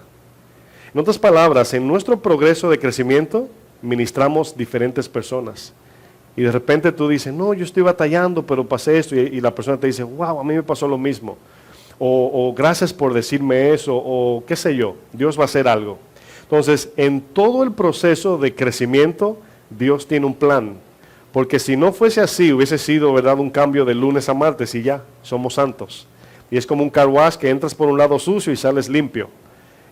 En otras palabras, en nuestro progreso de crecimiento, ministramos diferentes personas. Y de repente tú dices, no, yo estoy batallando, pero pasé esto. Y la persona te dice, wow, a mí me pasó lo mismo. O gracias por decirme eso, o qué sé yo, Dios va a hacer algo. Entonces, en todo el proceso de crecimiento, Dios tiene un plan. Porque si no fuese así, hubiese sido, ¿verdad?, un cambio de lunes a martes y ya, somos santos. Y es como un car wash que entras por un lado sucio y sales limpio.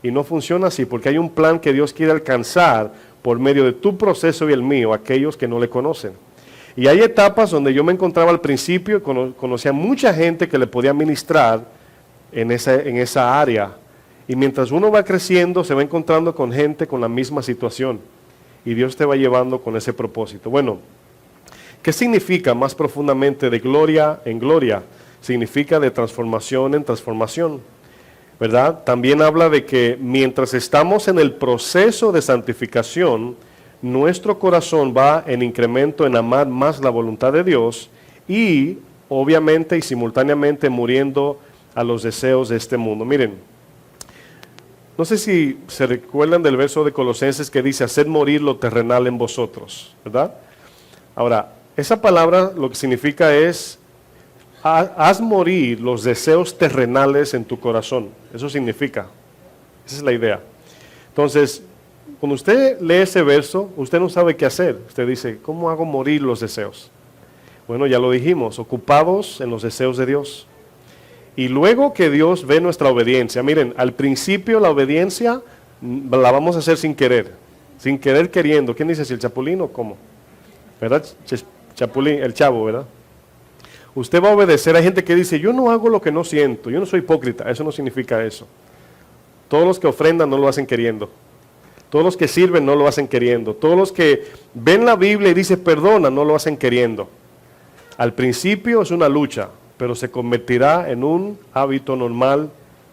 Y no funciona así, porque hay un plan que Dios quiere alcanzar por medio de tu proceso y el mío, aquellos que no le conocen. Y hay etapas donde yo me encontraba al principio y conocía mucha gente que le podía ministrar en esa área. Y mientras uno va creciendo, se va encontrando con gente con la misma situación. Y Dios te va llevando con ese propósito. Bueno, ¿qué significa más profundamente de gloria en gloria? Significa de transformación en transformación, ¿verdad? También habla de que mientras estamos en el proceso de santificación, nuestro corazón va en incremento en amar más la voluntad de Dios y obviamente y simultáneamente muriendo a los deseos de este mundo. Miren, no sé si se recuerdan del verso de Colosenses que dice, haced morir lo terrenal en vosotros, ¿verdad? Ahora, esa palabra lo que significa es, haz morir los deseos terrenales en tu corazón. Eso significa, esa es la idea. Entonces, cuando usted lee ese verso, usted no sabe qué hacer. Usted dice, ¿cómo hago morir los deseos? Bueno, ya lo dijimos, ocupados en los deseos de Dios. Y luego que Dios ve nuestra obediencia, miren, al principio la obediencia la vamos a hacer sin querer queriendo. ¿Quién dice si el chapulín o cómo? ¿Verdad? Chapulín, el chavo, ¿verdad? Usted va a obedecer. Hay gente que dice, yo no hago lo que no siento, yo no soy hipócrita. Eso no significa eso. Todos los que ofrendan no lo hacen queriendo. Todos los que sirven no lo hacen queriendo. Todos los que ven la Biblia y dicen perdona no lo hacen queriendo. Al principio es una lucha, pero se convertirá en un hábito normal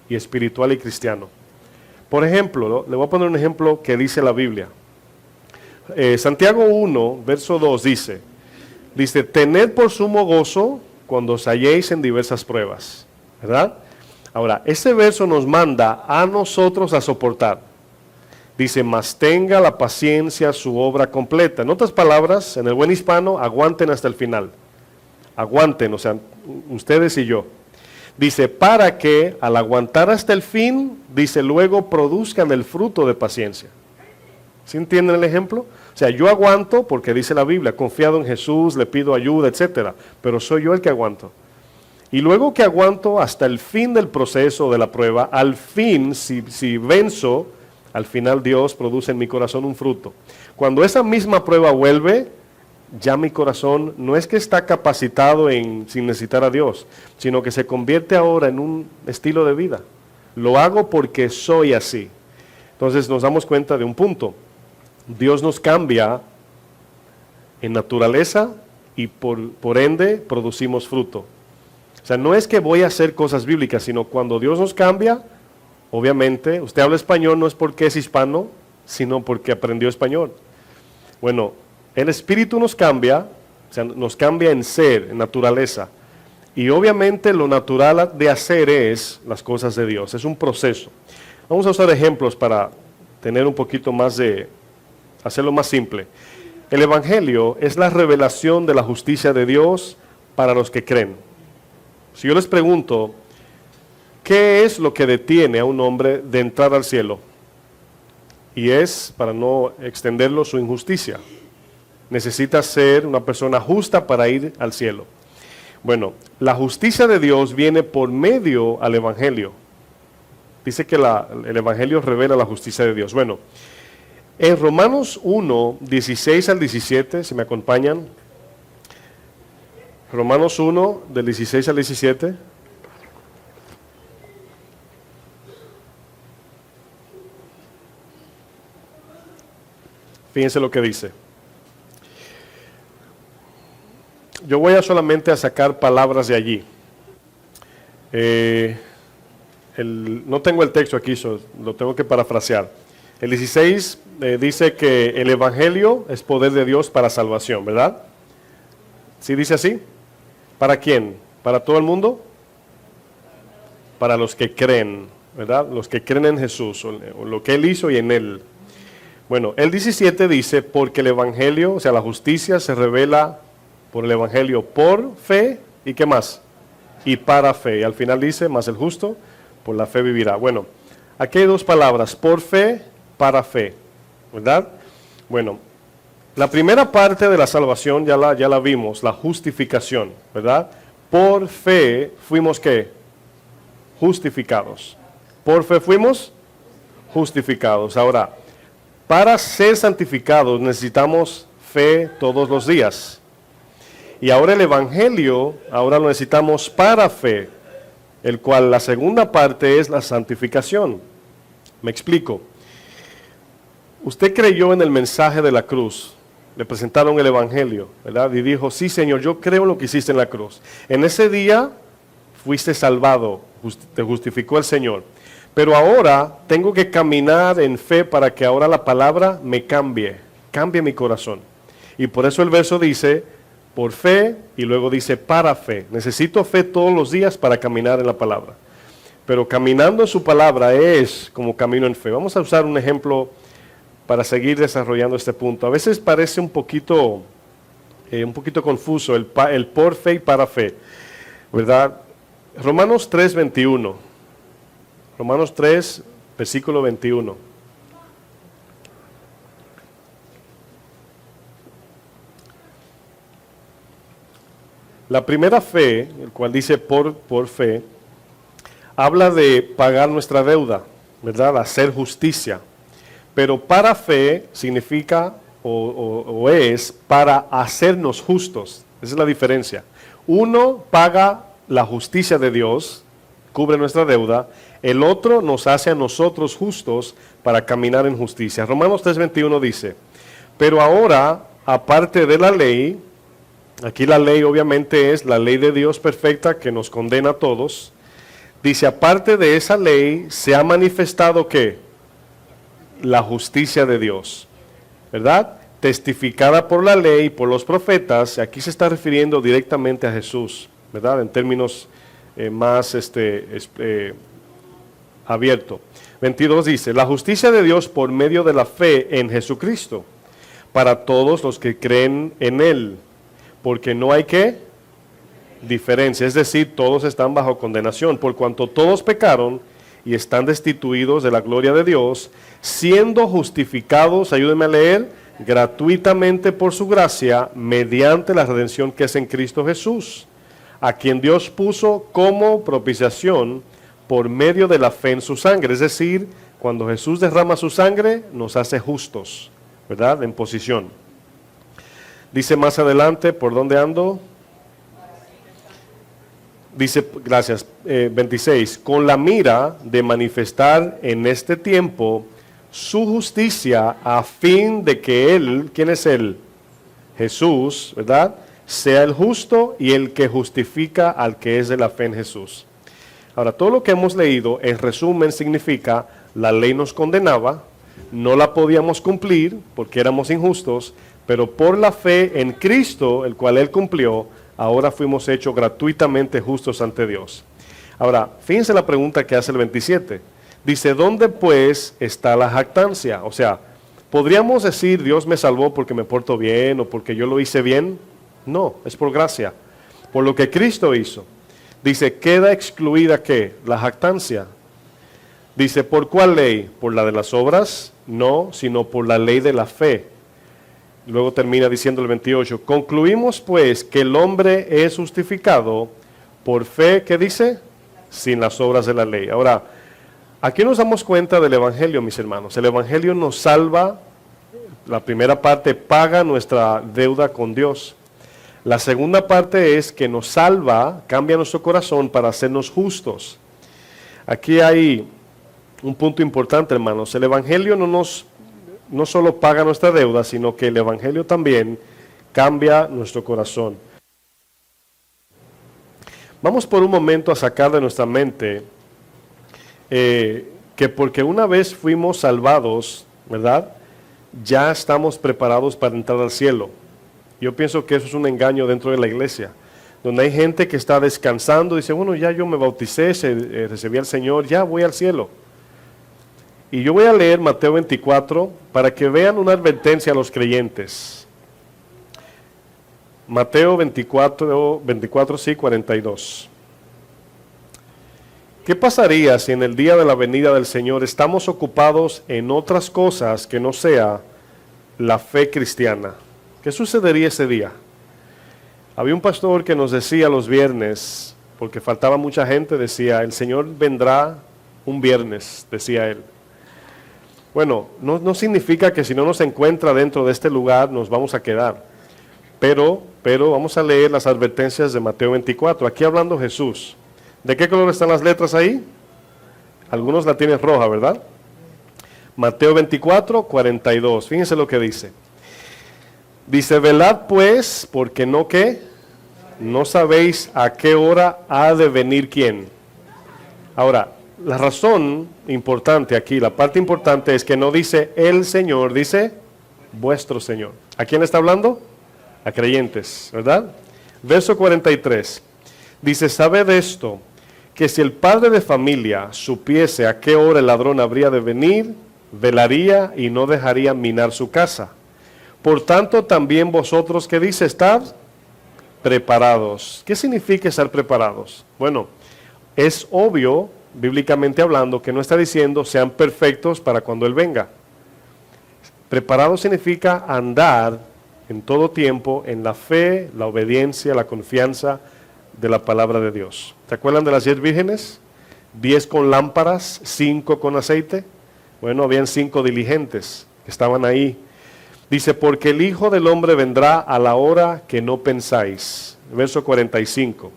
y espiritual y cristiano. Por ejemplo, ¿no? Le voy a poner un ejemplo que dice la Biblia. Santiago 1, verso 2 dice, tened por sumo gozo cuando os halléis en diversas pruebas, ¿verdad? Ahora, ese verso nos manda a nosotros a soportar. Dice, mas tenga la paciencia su obra completa. En otras palabras, en el buen hispano, aguanten hasta el final. Aguanten, o sea, ustedes y yo. Dice, para que al aguantar hasta el fin, dice, luego produzcan el fruto de paciencia. ¿Sí entienden el ejemplo? O sea, yo aguanto porque dice la Biblia, confiado en Jesús, le pido ayuda, etcétera. Pero soy yo el que aguanto. Y luego que aguanto hasta el fin del proceso de la prueba, al fin, si venzo, al final Dios produce en mi corazón un fruto. Cuando esa misma prueba vuelve, ya mi corazón no es que está capacitado sin necesitar a Dios, sino que se convierte ahora en un estilo de vida. Lo hago porque soy así. Entonces nos damos cuenta de un punto. Dios nos cambia en naturaleza y por ende producimos fruto. O sea, no es que voy a hacer cosas bíblicas, sino cuando Dios nos cambia, obviamente, usted habla español no es porque es hispano, sino porque aprendió español. Bueno, el Espíritu nos cambia, o sea, nos cambia en ser, en naturaleza. Y obviamente lo natural de hacer es las cosas de Dios, es un proceso. Vamos a usar ejemplos para tener un poquito más hacerlo más simple. El Evangelio es la revelación de la justicia de Dios para los que creen. Si yo les pregunto, ¿qué es lo que detiene a un hombre de entrar al cielo? Y es, para no extenderlo, su injusticia. Necesita ser una persona justa para ir al cielo. Bueno, la justicia de Dios viene por medio al Evangelio. Dice que el Evangelio revela la justicia de Dios. Bueno, en Romanos 1, 16 al 17, si me acompañan. Romanos 1, del 16 al 17. Fíjense lo que dice. Yo voy solamente a sacar palabras de allí. No tengo el texto aquí, lo tengo que parafrasear. El 16 dice que el Evangelio es poder de Dios para salvación, ¿verdad? ¿Sí dice así? ¿Para quién? ¿Para todo el mundo? Para los que creen, ¿verdad? Los que creen en Jesús, o lo que Él hizo y en Él. Bueno, el 17 dice, porque el Evangelio, o sea, la justicia se revela por el Evangelio por fe, ¿y qué más? Y para fe. Y al final dice, más el justo, por la fe vivirá. Bueno, aquí hay dos palabras, por fe, para fe, ¿verdad? Bueno, La primera parte de la salvación ya la vimos, la justificación, ¿verdad? Por fe fuimos ¿qué? Justificados. Por fe fuimos justificados. Ahora, para ser santificados necesitamos fe todos los días. Y ahora el Evangelio, ahora lo necesitamos para fe, el cual la segunda parte es la santificación. Me explico. Usted creyó en el mensaje de la cruz. Le presentaron el Evangelio, ¿verdad? Y dijo, sí Señor, yo creo en lo que hiciste en la cruz. En ese día fuiste salvado, te justificó el Señor. Pero ahora tengo que caminar en fe para que ahora la palabra me cambie mi corazón. Y por eso el verso dice, por fe, y luego dice, para fe. Necesito fe todos los días para caminar en la palabra. Pero caminando en su palabra es como camino en fe. Vamos a usar un ejemplo para seguir desarrollando este punto. A veces parece un poquito confuso el por fe y para fe, ¿verdad? Romanos 3, 21. Romanos 3, versículo 21. La primera fe, el cual dice por fe, habla de pagar nuestra deuda, ¿verdad? Hacer justicia. Pero para fe significa o es para hacernos justos. Esa es la diferencia. Uno paga la justicia de Dios, cubre nuestra deuda. El otro nos hace a nosotros justos para caminar en justicia. Romanos 3:21 dice, pero ahora, aparte de la ley, aquí la ley obviamente es la ley de Dios perfecta que nos condena a todos. Dice, aparte de esa ley, se ha manifestado ¿qué? La justicia de Dios, ¿verdad? Testificada por la ley y por los profetas. Aquí se está refiriendo directamente a Jesús, ¿verdad? En términos más abierto. 22 dice, la justicia de Dios por medio de la fe en Jesucristo, para todos los que creen en Él, porque no hay ¿qué? Diferencia, es decir, todos están bajo condenación, por cuanto todos pecaron y están destituidos de la gloria de Dios, siendo justificados, ayúdenme a leer, gratuitamente por su gracia, mediante la redención que es en Cristo Jesús, a quien Dios puso como propiciación por medio de la fe en su sangre. Es decir, cuando Jesús derrama su sangre, nos hace justos, ¿verdad? En posición. Dice más adelante, ¿por dónde ando? Dice, gracias, 26, con la mira de manifestar en este tiempo su justicia a fin de que Él, ¿quién es Él? Jesús, ¿verdad? Sea el justo y el que justifica al que es de la fe en Jesús. Ahora, todo lo que hemos leído, en resumen, significa, la ley nos condenaba, no la podíamos cumplir porque éramos injustos, pero por la fe en Cristo, el cual Él cumplió, ahora fuimos hechos gratuitamente justos ante Dios. Ahora, fíjense la pregunta que hace el 27. Dice, ¿dónde pues está la jactancia? O sea, ¿podríamos decir Dios me salvó porque me porto bien o porque yo lo hice bien? No, es por gracia, por lo que Cristo hizo. Dice, ¿queda excluida qué? La jactancia. Dice, ¿por cuál ley? ¿Por la de las obras? No, sino por la ley de la fe. Luego termina diciendo el 28, concluimos pues que el hombre es justificado por fe, ¿qué dice? Sin las obras de la ley. Ahora, aquí nos damos cuenta del Evangelio, mis hermanos. El Evangelio nos salva, la primera parte paga nuestra deuda con Dios. La segunda parte es que nos salva, cambia nuestro corazón para hacernos justos. Aquí hay un punto importante, hermanos. El Evangelio no solo paga nuestra deuda, sino que el Evangelio también cambia nuestro corazón. Vamos por un momento a sacar de nuestra mente que porque una vez fuimos salvados, ¿verdad? Ya estamos preparados para entrar al cielo. Yo pienso que eso es un engaño dentro de la iglesia, donde hay gente que está descansando y dice, bueno, ya yo me bauticé, recibí al Señor, ya voy al cielo. Y yo voy a leer Mateo 24 para que vean una advertencia a los creyentes. Mateo 24, sí, 42. ¿Qué pasaría si en el día de la venida del Señor estamos ocupados en otras cosas que no sea la fe cristiana? ¿Qué sucedería ese día? Había un pastor que nos decía los viernes, porque faltaba mucha gente, decía, el Señor vendrá un viernes, decía él. Bueno, no significa que si no nos encuentra dentro de este lugar nos vamos a quedar. Pero vamos a leer las advertencias de Mateo 24. Aquí hablando Jesús. ¿De qué color están las letras ahí? Algunos la tienen roja, ¿verdad? Mateo 24, 42. Fíjense lo que dice. Dice, velad pues, porque no sabéis a qué hora ha de venir quién. Ahora, la razón importante aquí, la parte importante es que no dice el Señor, dice vuestro Señor. ¿A quién está hablando? A creyentes, ¿verdad? Verso 43. Dice, sabed esto, que si el padre de familia supiese a qué hora el ladrón habría de venir, velaría y no dejaría minar su casa. Por tanto, también vosotros, ¿qué dice? Estad preparados. ¿Qué significa estar preparados? Bueno, es obvio, bíblicamente hablando, que no está diciendo sean perfectos para cuando Él venga. Preparado significa andar en todo tiempo en la fe, la obediencia, la confianza de la palabra de Dios. ¿Se acuerdan de las 10 vírgenes? 10 con lámparas, 5 con aceite. Bueno, habían 5 diligentes que estaban ahí. Dice, porque el Hijo del Hombre vendrá a la hora que no pensáis. Verso 45.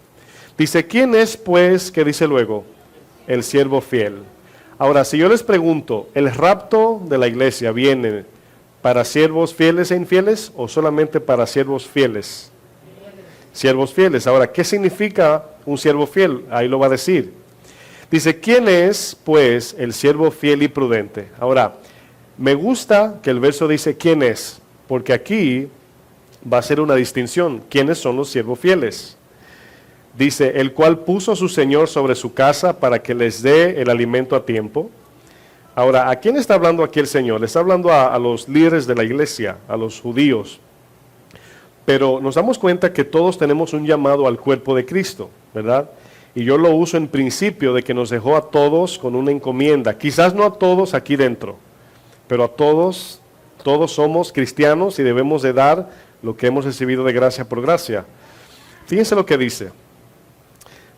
Dice, ¿quién es pues, que dice luego? El siervo fiel. Ahora, si yo les pregunto, ¿el rapto de la iglesia viene para siervos fieles e infieles o solamente para siervos fieles? Siervos fieles. Ahora, ¿qué significa un siervo fiel? Ahí lo va a decir. Dice, ¿quién es pues el siervo fiel y prudente? Ahora, me gusta que el verso dice quién es, porque aquí va a ser una distinción. ¿Quiénes son los siervos fieles? Dice, el cual puso a su Señor sobre su casa para que les dé el alimento a tiempo. Ahora, ¿a quién está hablando aquí el Señor? Le está hablando a los líderes de la iglesia, a los judíos. Pero nos damos cuenta que todos tenemos un llamado al cuerpo de Cristo, ¿verdad? Y yo lo uso en principio de que nos dejó a todos con una encomienda. Quizás no a todos aquí dentro, pero a todos somos cristianos y debemos de dar lo que hemos recibido de gracia por gracia. Fíjense lo que dice.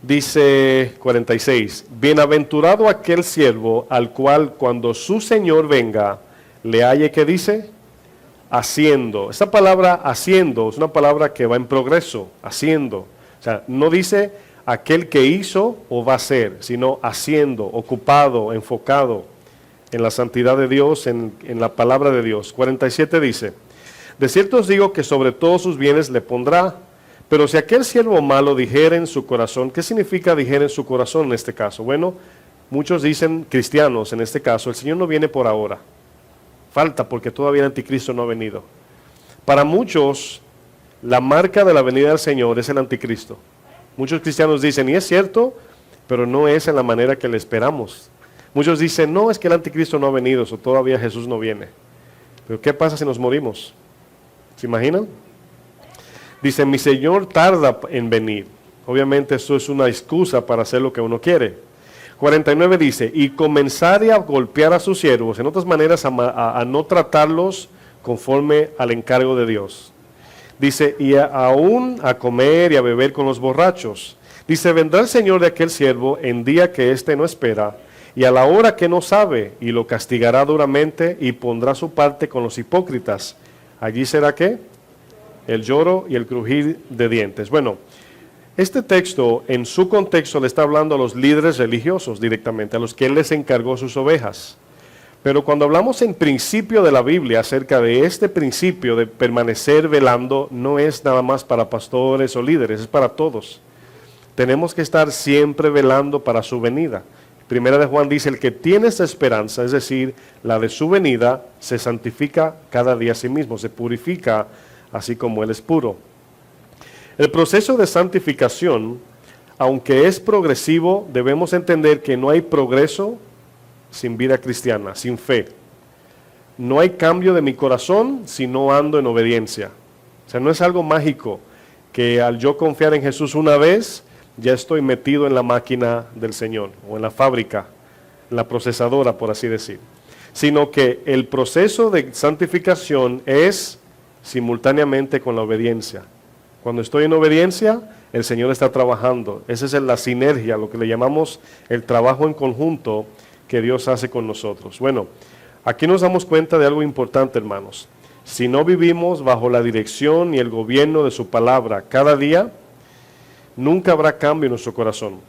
Dice 46, bienaventurado aquel siervo al cual cuando su Señor venga, le halle, ¿qué dice? Haciendo. Esta palabra haciendo es una palabra que va en progreso, haciendo. O sea, no dice aquel que hizo o va a ser, sino haciendo, ocupado, enfocado en la santidad de Dios, en la palabra de Dios. 47 dice, de cierto os digo que sobre todos sus bienes le pondrá, pero si aquel siervo malo dijere en su corazón, ¿qué significa dijere en su corazón en este caso? Bueno, muchos dicen cristianos en este caso, el Señor no viene por ahora, falta porque todavía el anticristo no ha venido. Para muchos, la marca de la venida del Señor es el anticristo. Muchos cristianos dicen, y es cierto, pero no es en la manera que le esperamos. Muchos dicen, no, es que el anticristo no ha venido, o todavía Jesús no viene. Pero ¿qué pasa si nos morimos? ¿Se imaginan? Dice, mi Señor tarda en venir. Obviamente esto es una excusa para hacer lo que uno quiere. 49 dice, y comenzaré a golpear a sus siervos, en otras maneras a no tratarlos conforme al encargo de Dios. Dice, y aún a comer y a beber con los borrachos. Dice, vendrá el Señor de aquel siervo en día que éste no espera, y a la hora que no sabe, y lo castigará duramente, y pondrá su parte con los hipócritas. Allí será ¿qué? El lloro y el crujir de dientes. Bueno, este texto en su contexto le está hablando a los líderes religiosos directamente, a los que Él les encargó sus ovejas. Pero cuando hablamos en principio de la Biblia acerca de este principio de permanecer velando, no es nada más para pastores o líderes, es para todos. Tenemos que estar siempre velando para su venida. Primera de Juan dice, el que tiene esta esperanza, es decir, la de su venida, se santifica cada día a sí mismo, se purifica así como Él es puro. El proceso de santificación, aunque es progresivo, debemos entender que no hay progreso sin vida cristiana, sin fe. No hay cambio de mi corazón si no ando en obediencia. O sea, no es algo mágico que al yo confiar en Jesús una vez, ya estoy metido en la máquina del Señor, o en la fábrica, en la procesadora, por así decir. Sino que el proceso de santificación es simultáneamente con la obediencia. Cuando estoy en obediencia, el Señor está trabajando. Esa es la sinergia, lo que le llamamos el trabajo en conjunto que Dios hace con nosotros. Bueno, aquí nos damos cuenta de algo importante, hermanos. Si no vivimos bajo la dirección y el gobierno de su palabra cada día, nunca habrá cambio en nuestro corazón.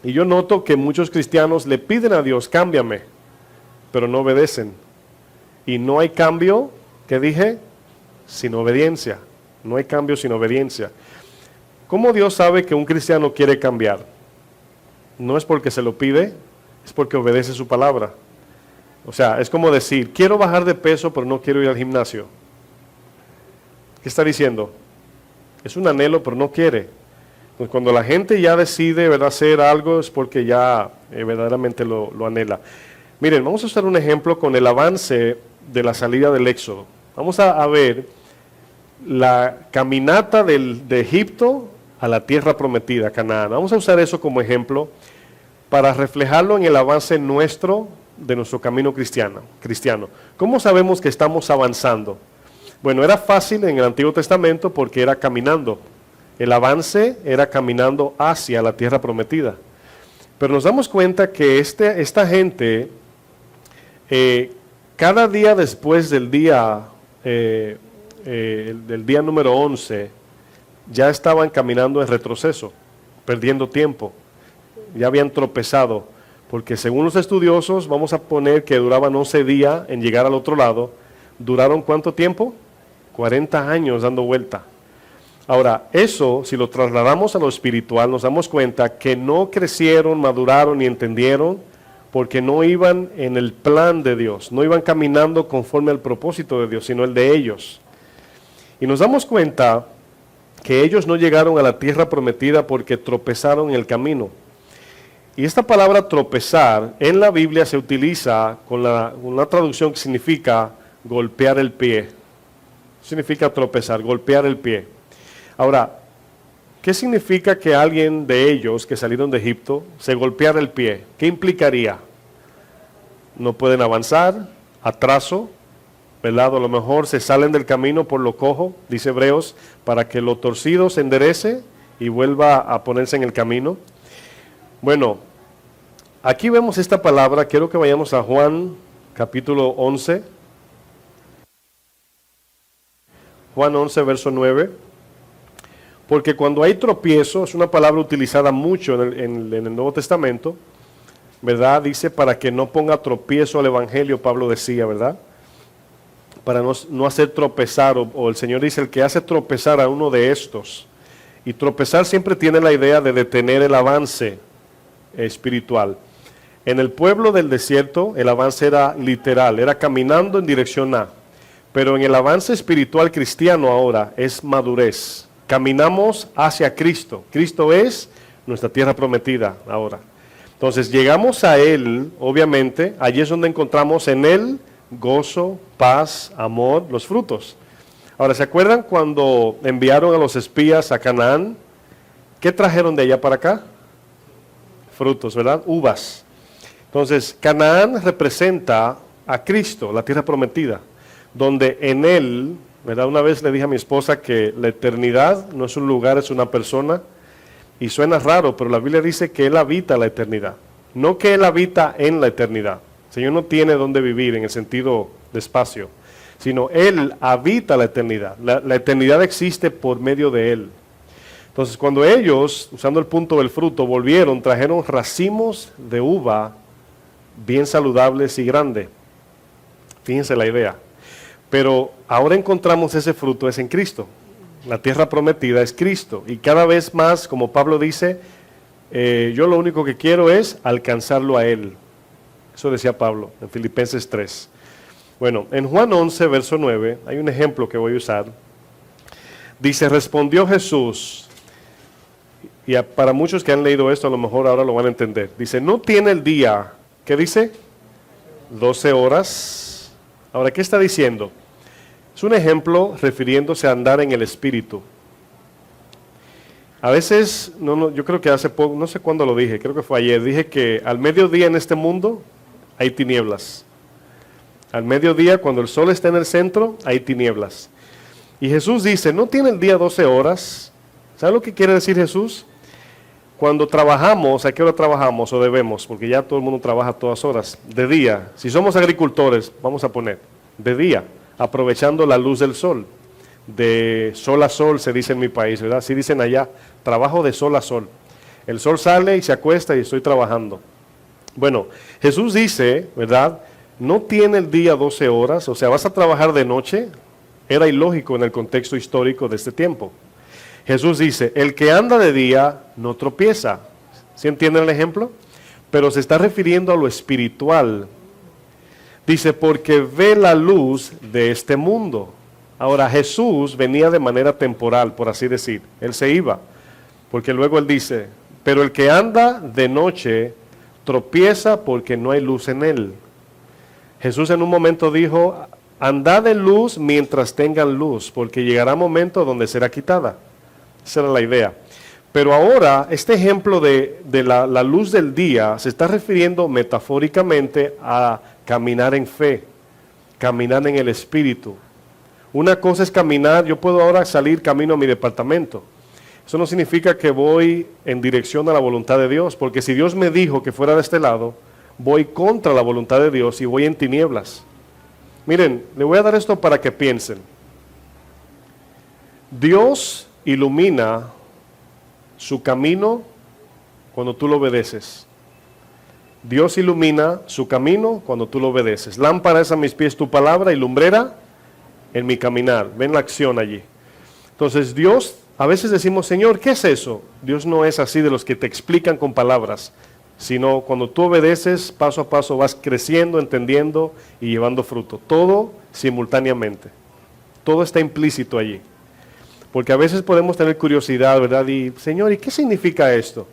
Y yo noto que muchos cristianos le piden a Dios, cámbiame, pero no obedecen. Y no hay cambio, ¿qué dije? Sin obediencia. No hay cambio sin obediencia. ¿Cómo Dios sabe que un cristiano quiere cambiar? No es porque se lo pide, es porque obedece su palabra. O sea, es como decir, quiero bajar de peso, pero no quiero ir al gimnasio. ¿Qué está diciendo? Es un anhelo, pero no quiere. Entonces, cuando la gente ya decide, ¿verdad?, hacer algo, es porque ya verdaderamente lo anhela. Miren, vamos a usar un ejemplo con el avance de la salida del Éxodo. Vamos a ver la caminata de Egipto a la tierra prometida, Canaán. Vamos a usar eso como ejemplo para reflejarlo en el avance nuestro, de nuestro camino cristiano. ¿Cómo sabemos que estamos avanzando? Bueno, era fácil en el Antiguo Testamento porque era caminando. El avance era caminando hacia la tierra prometida. Pero nos damos cuenta que esta gente, cada día después del día número 11, ya estaban caminando en retroceso, perdiendo tiempo. Ya habían tropezado, porque según los estudiosos, vamos a poner que duraban 11 días en llegar al otro lado. ¿Duraron cuánto tiempo? 40 años dando vuelta. Ahora, eso, si lo trasladamos a lo espiritual, nos damos cuenta que no crecieron, maduraron ni entendieron, porque no iban en el plan de Dios, no iban caminando conforme al propósito de Dios, sino el de ellos. Y nos damos cuenta que ellos no llegaron a la tierra prometida porque tropezaron en el camino. Y esta palabra tropezar en la Biblia se utiliza con una traducción que significa golpear el pie. Significa tropezar, golpear el pie. Ahora, ¿qué significa que alguien de ellos que salieron de Egipto se golpeara el pie? ¿Qué implicaría? No pueden avanzar, atraso, ¿verdad? A lo mejor se salen del camino por lo cojo, dice Hebreos, para que lo torcido se enderece y vuelva a ponerse en el camino. Bueno, aquí vemos esta palabra. Quiero que vayamos a Juan capítulo 11. Juan 11, verso 9. Porque cuando hay tropiezo, es una palabra utilizada mucho en el Nuevo Testamento, ¿verdad? Dice para que no ponga tropiezo al Evangelio, Pablo decía, ¿verdad? Para no hacer tropezar, o el Señor dice, el que hace tropezar a uno de estos. Y tropezar siempre tiene la idea de detener el avance espiritual. En el pueblo del desierto, el avance era literal, era caminando en dirección A. Pero en el avance espiritual cristiano ahora es madurez. Caminamos hacia Cristo. Cristo es nuestra tierra prometida ahora. Entonces llegamos a Él, obviamente, allí es donde encontramos en Él gozo, paz, amor, los frutos. Ahora, ¿se acuerdan cuando enviaron a los espías a Canaán? ¿Qué trajeron de allá para acá? Frutos, ¿verdad? Uvas. Entonces, Canaán representa a Cristo, la tierra prometida, donde en Él, ¿verdad? Una vez le dije a mi esposa que la eternidad no es un lugar, es una persona, y suena raro, pero la Biblia dice que Él habita la eternidad, no que Él habita en la eternidad. El Señor no tiene dónde vivir en el sentido de espacio, sino Él habita la eternidad. La eternidad existe por medio de Él. Entonces, cuando ellos, usando el punto del fruto, volvieron, trajeron racimos de uva bien saludables y grandes. Fíjense la idea. Pero ahora encontramos ese fruto, es en Cristo. La tierra prometida es Cristo. Y cada vez más, como Pablo dice, yo lo único que quiero es alcanzarlo a Él. Eso decía Pablo en Filipenses 3. Bueno, en Juan 11, verso 9, hay un ejemplo que voy a usar. Dice, respondió Jesús, y para muchos que han leído esto, a lo mejor ahora lo van a entender. Dice, no tiene el día, ¿qué dice? 12 horas. Ahora, ¿qué está diciendo? Es un ejemplo refiriéndose a andar en el Espíritu. A veces, yo creo que hace poco, no sé cuándo lo dije, creo que fue ayer, dije que al mediodía en este mundo hay tinieblas. Al mediodía, cuando el sol está en el centro, hay tinieblas. Y Jesús dice, ¿no tiene el día 12 horas? ¿Sabe lo que quiere decir Jesús? Cuando trabajamos, ¿a qué hora trabajamos o debemos? Porque ya todo el mundo trabaja a todas horas. De día, si somos agricultores, vamos a poner, de día, aprovechando la luz del sol. De sol a sol se dice en mi país, ¿verdad? Así dicen allá, trabajo de sol a sol. El sol sale y se acuesta y estoy trabajando. Bueno, Jesús dice, ¿verdad? No tiene el día 12 horas, o sea, vas a trabajar de noche. Era ilógico en el contexto histórico de este tiempo. Jesús dice, el que anda de día no tropieza. ¿Sí entienden el ejemplo? Pero se está refiriendo a lo espiritual. Dice, porque ve la luz de este mundo. Ahora, Jesús venía de manera temporal, por así decir. Él se iba, porque luego él dice, pero el que anda de noche tropieza porque no hay luz en él. Jesús en un momento dijo, andad en luz mientras tengan luz, porque llegará momento donde será quitada. Esa era la idea. Pero ahora, este ejemplo de la luz del día se está refiriendo metafóricamente a caminar en fe, caminar en el Espíritu. Una cosa es caminar, yo puedo ahora salir camino a mi departamento. Eso no significa que voy en dirección a la voluntad de Dios, porque si Dios me dijo que fuera de este lado, voy contra la voluntad de Dios y voy en tinieblas. Miren, le voy a dar esto para que piensen. Dios ilumina su camino cuando tú lo obedeces. Dios ilumina su camino cuando tú lo obedeces. Lámpara es a mis pies tu palabra y lumbrera en mi caminar. Ven la acción allí. Entonces Dios, a veces decimos, Señor, ¿qué es eso? Dios no es así de los que te explican con palabras, sino cuando tú obedeces, paso a paso vas creciendo, entendiendo y llevando fruto. Todo simultáneamente. Todo está implícito allí. Porque a veces podemos tener curiosidad, ¿verdad? Y, Señor, ¿y qué significa esto?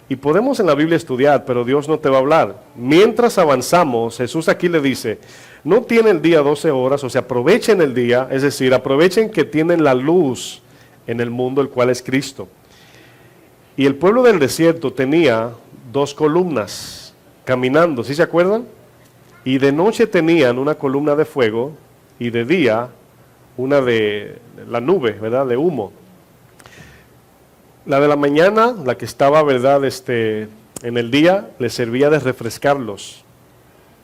Y podemos en la Biblia estudiar, pero Dios no te va a hablar. Mientras avanzamos, Jesús aquí le dice, no tiene el día 12 horas, o sea, aprovechen el día, es decir, aprovechen que tienen la luz en el mundo, el cual es Cristo. Y el pueblo del desierto tenía 2 columnas caminando, ¿sí se acuerdan? Y de noche tenían una columna de fuego y de día una de la nube, ¿verdad? De humo. La de la mañana, la que estaba, ¿verdad? En el día, le servía de refrescarlos.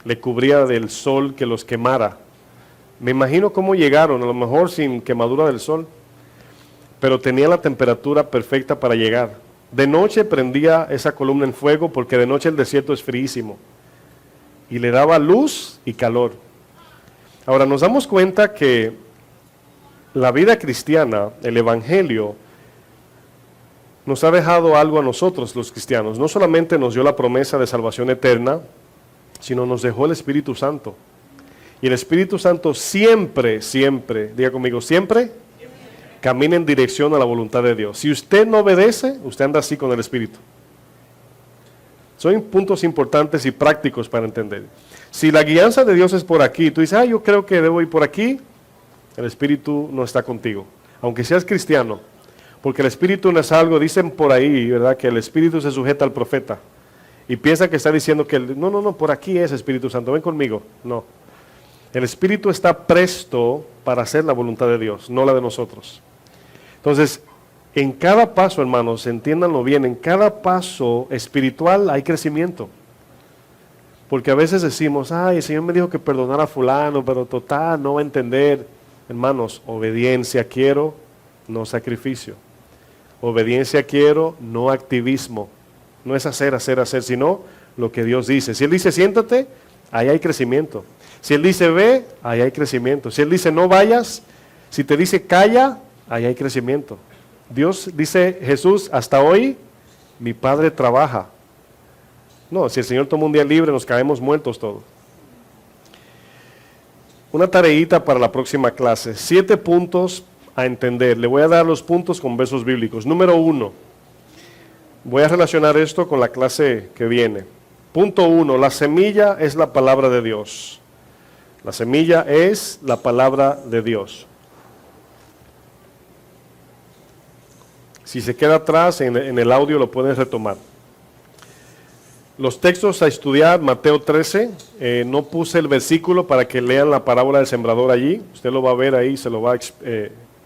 Le cubría del sol que los quemara. Me imagino cómo llegaron, a lo mejor sin quemadura del sol, pero tenía la temperatura perfecta para llegar. De noche prendía esa columna en fuego, porque de noche el desierto es fríísimo, y le daba luz y calor. Ahora nos damos cuenta que la vida cristiana, el Evangelio, nos ha dejado algo a nosotros los cristianos. No solamente nos dio la promesa de salvación eterna, sino nos dejó el Espíritu Santo. Y el Espíritu Santo siempre, siempre, diga conmigo, siempre camina en dirección a la voluntad de Dios. Si usted no obedece, usted anda así con el Espíritu. Son puntos importantes y prácticos para entender. Si la guianza de Dios es por aquí, tú dices, yo creo que debo ir por aquí, el Espíritu no está contigo, aunque seas cristiano. Porque el Espíritu no es algo, dicen por ahí, ¿verdad? Que el Espíritu se sujeta al profeta. Y piensa que está diciendo que, no, por aquí es Espíritu Santo, ven conmigo. No. El Espíritu está presto para hacer la voluntad de Dios, no la de nosotros. Entonces, en cada paso, hermanos, entiéndanlo bien, en cada paso espiritual hay crecimiento. Porque a veces decimos, el Señor me dijo que perdonara a fulano, pero total, no va a entender. Hermanos, obediencia quiero, no sacrificio. Obediencia quiero, no activismo. No es hacer, sino lo que Dios dice. Si Él dice siéntate, ahí hay crecimiento. Si Él dice ve, ahí hay crecimiento. Si Él dice no vayas, si te dice calla, ahí hay crecimiento. Dios dice, Jesús, hasta hoy mi Padre trabaja. No, si el Señor toma un día libre, nos caemos muertos todos. Una tareita para la próxima clase. 7 puntos a entender. Le voy a dar los puntos con versos bíblicos. Número 1. Voy a relacionar esto con la clase que viene. Punto 1. La semilla es la palabra de Dios. La semilla es la palabra de Dios. Si se queda atrás en el audio lo pueden retomar. Los textos a estudiar, Mateo 13, no puse el versículo para que lean la parábola del sembrador allí, usted lo va a ver ahí, se lo va a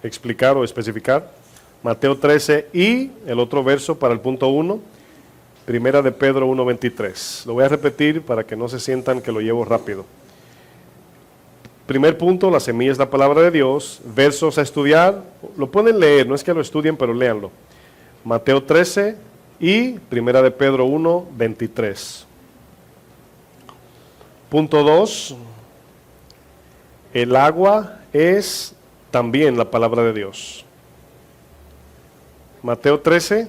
explicar o especificar. Mateo 13 y el otro verso para el punto 1, Primera de Pedro 1:23. Lo voy a repetir para que no se sientan que lo llevo rápido. Primer punto, la semilla es la palabra de Dios. Versos a estudiar, lo pueden leer, no es que lo estudien, pero léanlo. Mateo 13 y Primera de Pedro 1:23. Punto 2, el agua es también la palabra de Dios. Mateo 13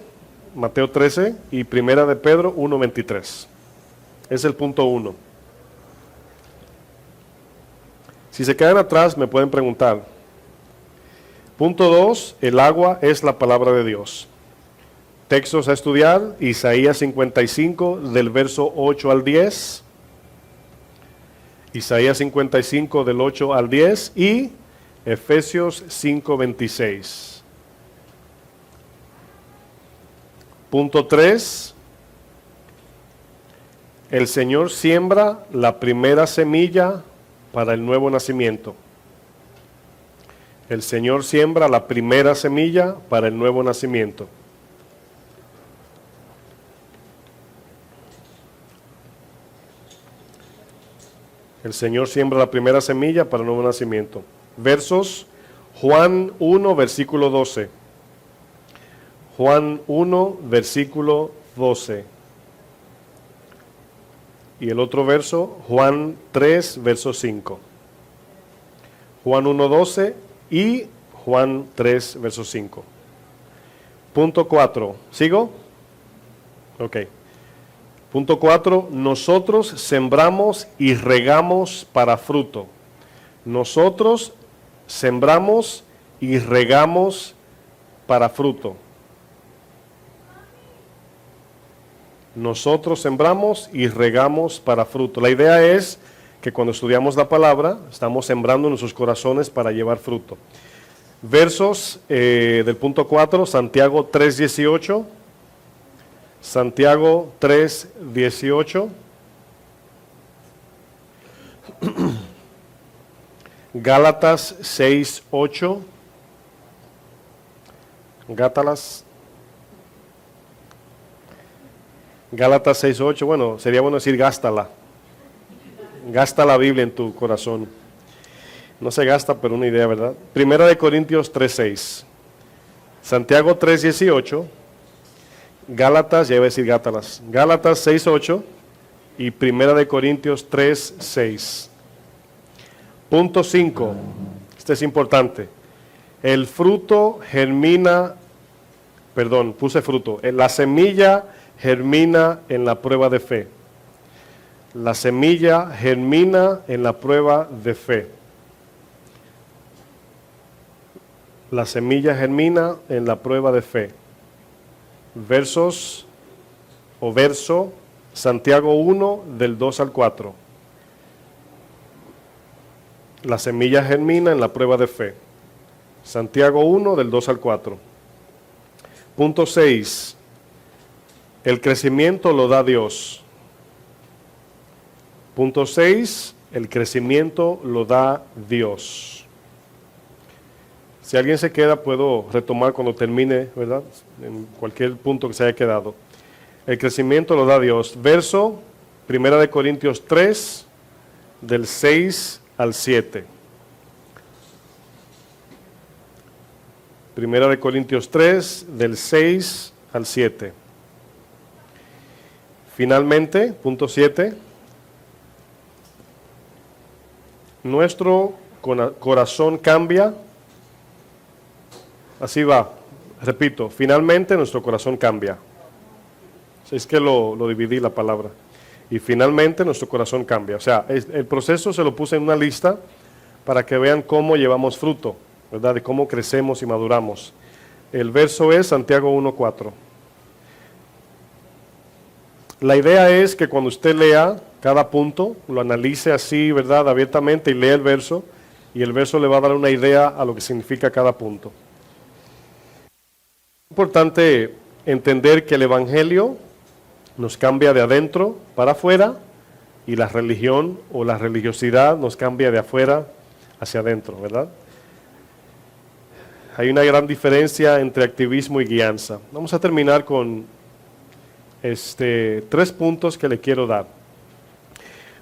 y Primera de Pedro 1:23. Es el punto 1. Si se quedan atrás me pueden preguntar. Punto 2, el agua es la palabra de Dios. Textos a estudiar, Isaías 55 del verso 8 al 10. Isaías 55 del 8 al 10 y Efesios 5:26. Punto 3, el Señor siembra la primera semilla para el nuevo nacimiento. El Señor siembra la primera semilla para el nuevo nacimiento. El Señor siembra la primera semilla para el nuevo nacimiento. Versos, Juan 1, versículo 12. Juan 1, versículo 12. Y el otro verso, Juan 3, verso 5. Juan 1, 12 y Juan 3, verso 5. Punto 4. ¿Sigo? Ok. Punto 4. Nosotros sembramos y regamos para fruto. Nosotros sembramos y regamos para fruto. Nosotros sembramos y regamos para fruto. La idea es que cuando estudiamos la palabra, estamos sembrando en nuestros corazones para llevar fruto. Versos del punto 4, Santiago 3:18. Santiago 3:18. Gálatas 6:8. Gálatas 6:8, bueno, sería bueno decir gástala. Gasta la Biblia en tu corazón. No se gasta, pero una idea, ¿verdad? Primera de Corintios 3:6. Santiago 3:18. Gálatas, ya iba a decir gátalas. Gálatas 6:8 y Primera de Corintios 3:6. Punto 5. Este es importante. El fruto germina, puse fruto. La semilla germina en la prueba de fe. La semilla germina en la prueba de fe. La semilla germina en la prueba de fe. Verso, Santiago 1, del 2 al 4. La semilla germina en la prueba de fe. Santiago 1, del 2 al 4. Punto 6. El crecimiento lo da Dios. Punto 6. El crecimiento lo da Dios. Si alguien se queda, puedo retomar cuando termine, ¿verdad? En cualquier punto que se haya quedado. El crecimiento lo da Dios. Verso, Primera de Corintios 3, del 6 al 7. Primera de Corintios 3, del 6 al 7. Finalmente, punto 7. Nuestro corazón cambia. Así va. Repito, finalmente nuestro corazón cambia. Es que lo dividí la palabra. Y finalmente nuestro corazón cambia. O sea, el proceso se lo puse en una lista para que vean cómo llevamos fruto, ¿verdad? De cómo crecemos y maduramos. El verso es Santiago 1:4. La idea es que cuando usted lea cada punto, lo analice así, ¿verdad? Abiertamente y lea el verso. Y el verso le va a dar una idea a lo que significa cada punto. Es importante entender que el Evangelio nos cambia de adentro para afuera y la religión o la religiosidad nos cambia de afuera hacia adentro, ¿verdad? Hay una gran diferencia entre activismo y guianza. Vamos a terminar con 3 puntos que le quiero dar.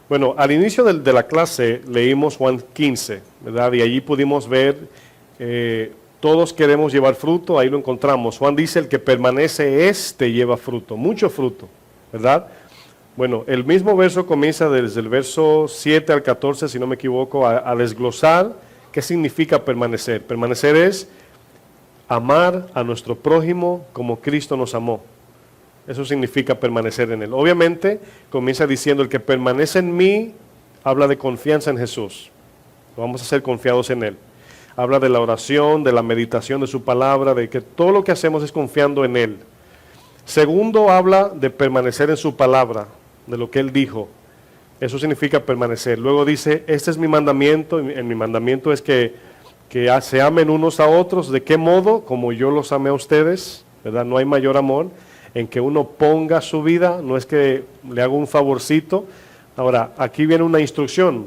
Bueno, al inicio de la clase leímos Juan 15, ¿verdad? Y allí pudimos ver, todos queremos llevar fruto, ahí lo encontramos. Juan dice, el que permanece, lleva fruto, mucho fruto, ¿verdad? Bueno, el mismo verso comienza desde el verso 7 al 14, si no me equivoco, a desglosar qué significa permanecer. Permanecer es amar a nuestro prójimo como Cristo nos amó. Eso significa permanecer en Él. Obviamente, comienza diciendo, el que permanece en mí, habla de confianza en Jesús. Vamos a ser confiados en Él. Habla de la oración, de la meditación de su palabra, de que todo lo que hacemos es confiando en Él. Segundo, habla de permanecer en su palabra, de lo que Él dijo. Eso significa permanecer. Luego dice, este es mi mandamiento, y mi mandamiento es que se amen unos a otros. ¿De qué modo? Como yo los amé a ustedes, ¿verdad? No hay mayor amor en que uno ponga su vida, no es que le haga un favorcito. Ahora, aquí viene una instrucción,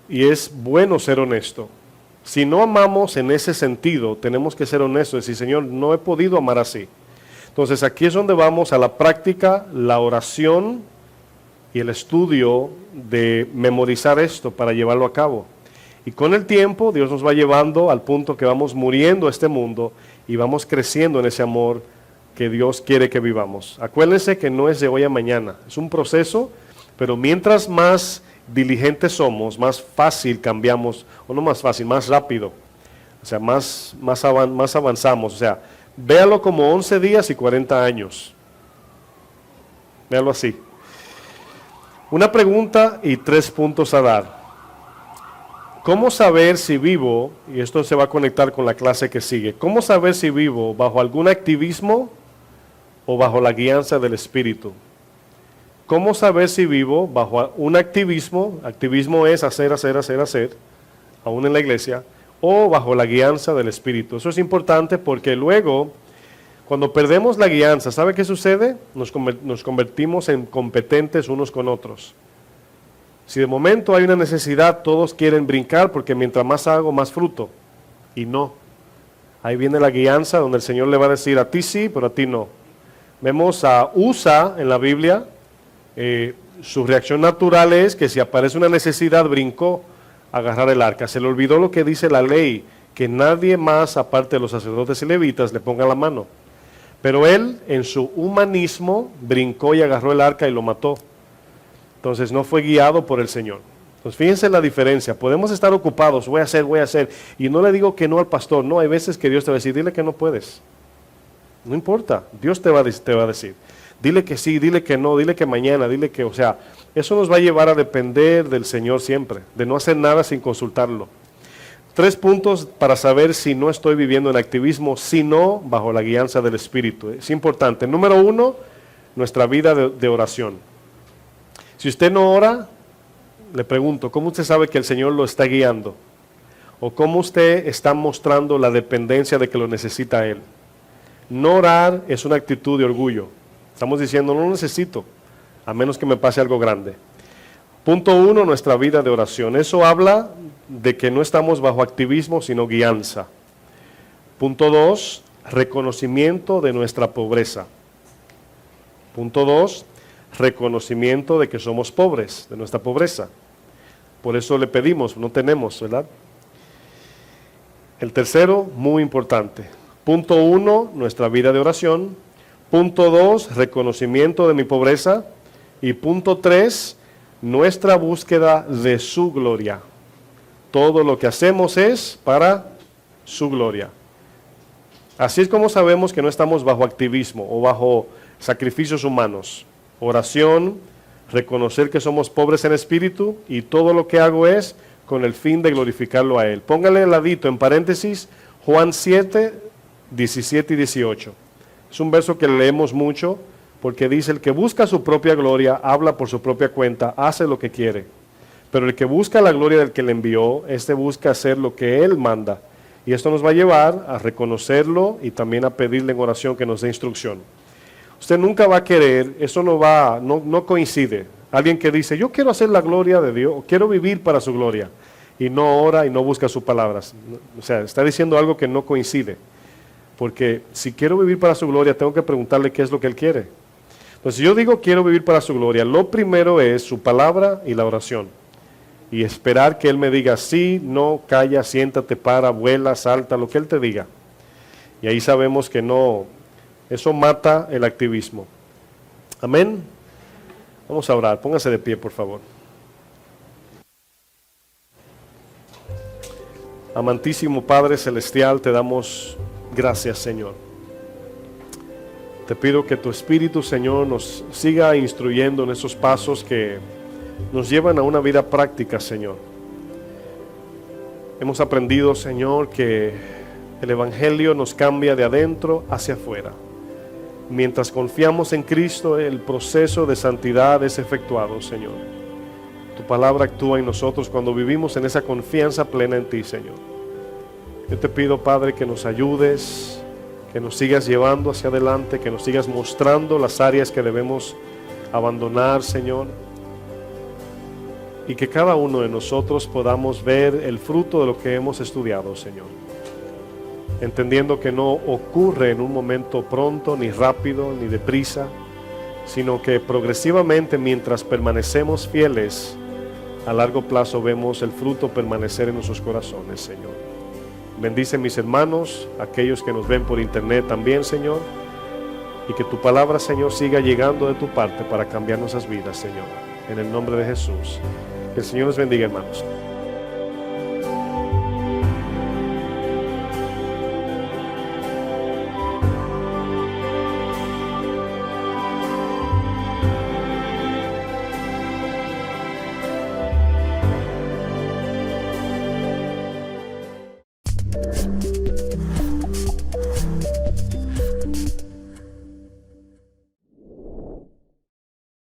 y es bueno ser honesto. Si no amamos en ese sentido, tenemos que ser honestos, decir, Señor, no he podido amar así. Entonces, aquí es donde vamos a la práctica, la oración y el estudio de memorizar esto para llevarlo a cabo. Y con el tiempo, Dios nos va llevando al punto que vamos muriendo a este mundo y vamos creciendo en ese amor que Dios quiere que vivamos. Acuérdense que no es de hoy a mañana, es un proceso, pero mientras más diligentes somos, más fácil cambiamos, o no más fácil, más rápido, o sea, más avanzamos. O sea, véalo como 11 días y 40 años. Véalo así. Una pregunta y 3 puntos a dar. ¿Cómo saber si vivo, y esto se va a conectar con la clase que sigue, cómo saber si vivo bajo algún activismo o bajo la guianza del Espíritu? ¿Cómo saber si vivo bajo un activismo? Activismo es hacer, aún en la iglesia, o bajo la guianza del Espíritu. Eso es importante porque luego, cuando perdemos la guianza, ¿sabe qué sucede? Nos convertimos en competentes unos con otros. Si de momento hay una necesidad, todos quieren brincar porque mientras más hago, más fruto. Y no. Ahí viene la guianza donde el Señor le va a decir, a ti sí, pero a ti no. Vemos a Usa en la Biblia, su reacción natural es que si aparece una necesidad, brincó a agarrar el arca. Se le olvidó lo que dice la ley, que nadie más, aparte de los sacerdotes y levitas, le ponga la mano. Pero él, en su humanismo, brincó y agarró el arca y lo mató. Entonces no fue guiado por el Señor. Entonces fíjense la diferencia. Podemos estar ocupados, voy a hacer. Y no le digo que no al pastor. No, hay veces que Dios te va a decir, dile que no puedes. No importa, Dios te va a decir. Dile que sí, dile que no, dile que mañana, dile que, o sea, eso nos va a llevar a depender del Señor siempre, de no hacer nada sin consultarlo. 3 puntos para saber si no estoy viviendo en activismo, sino bajo la guianza del Espíritu. Es importante. Número 1, nuestra vida de oración. Si usted no ora, le pregunto, ¿cómo usted sabe que el Señor lo está guiando? ¿O cómo usted está mostrando la dependencia de que lo necesita a Él? No orar es una actitud de orgullo. Estamos diciendo, no lo necesito, a menos que me pase algo grande. Punto 1, nuestra vida de oración. Eso habla de que no estamos bajo activismo, sino guianza. Punto 2, reconocimiento de nuestra pobreza. Punto 2, reconocimiento de que somos pobres, de nuestra pobreza. Por eso le pedimos, no tenemos, ¿verdad? El tercero, muy importante. Punto 1, nuestra vida de oración. Punto 2, reconocimiento de mi pobreza. Y punto 3, nuestra búsqueda de su gloria. Todo lo que hacemos es para su gloria. Así es como sabemos que no estamos bajo activismo o bajo sacrificios humanos. Oración, reconocer que somos pobres en espíritu y todo lo que hago es con el fin de glorificarlo a Él. Póngale al ladito, en paréntesis, Juan 7, 17 y 18. Es un verso que leemos mucho porque dice, el que busca su propia gloria, habla por su propia cuenta, hace lo que quiere. Pero el que busca la gloria del que le envió, este busca hacer lo que Él manda. Y esto nos va a llevar a reconocerlo y también a pedirle en oración que nos dé instrucción. Usted nunca va a querer, eso no coincide. Alguien que dice, yo quiero hacer la gloria de Dios, quiero vivir para su gloria, y no ora y no busca sus palabras. O sea, está diciendo algo que no coincide. Porque si quiero vivir para su gloria, tengo que preguntarle qué es lo que Él quiere. Entonces, si yo digo quiero vivir para su gloria, lo primero es su palabra y la oración. Y esperar que Él me diga sí, no, calla, siéntate, para, vuela, salta, lo que Él te diga. Y ahí sabemos que no, eso mata el activismo. Amén. Vamos a orar, póngase de pie, por favor. Amantísimo Padre Celestial, te damos gracias, Señor. Te pido que tu Espíritu, Señor, nos siga instruyendo en esos pasos que nos llevan a una vida práctica, Señor. Hemos aprendido, Señor, que el Evangelio nos cambia de adentro hacia afuera. Mientras confiamos en Cristo, el proceso de santidad es efectuado, Señor. Tu palabra actúa en nosotros cuando vivimos en esa confianza plena en ti, Señor. Yo te pido, Padre, que nos ayudes, que nos sigas llevando hacia adelante, que nos sigas mostrando las áreas que debemos abandonar, Señor. Y que cada uno de nosotros podamos ver el fruto de lo que hemos estudiado, Señor. Entendiendo que no ocurre en un momento pronto, ni rápido, ni deprisa, sino que progresivamente, mientras permanecemos fieles, a largo plazo vemos el fruto permanecer en nuestros corazones, Señor. Bendice mis hermanos, aquellos que nos ven por internet también, Señor, y que tu palabra, Señor, siga llegando de tu parte para cambiar nuestras vidas, Señor. En el nombre de Jesús. Que el Señor nos bendiga, hermanos.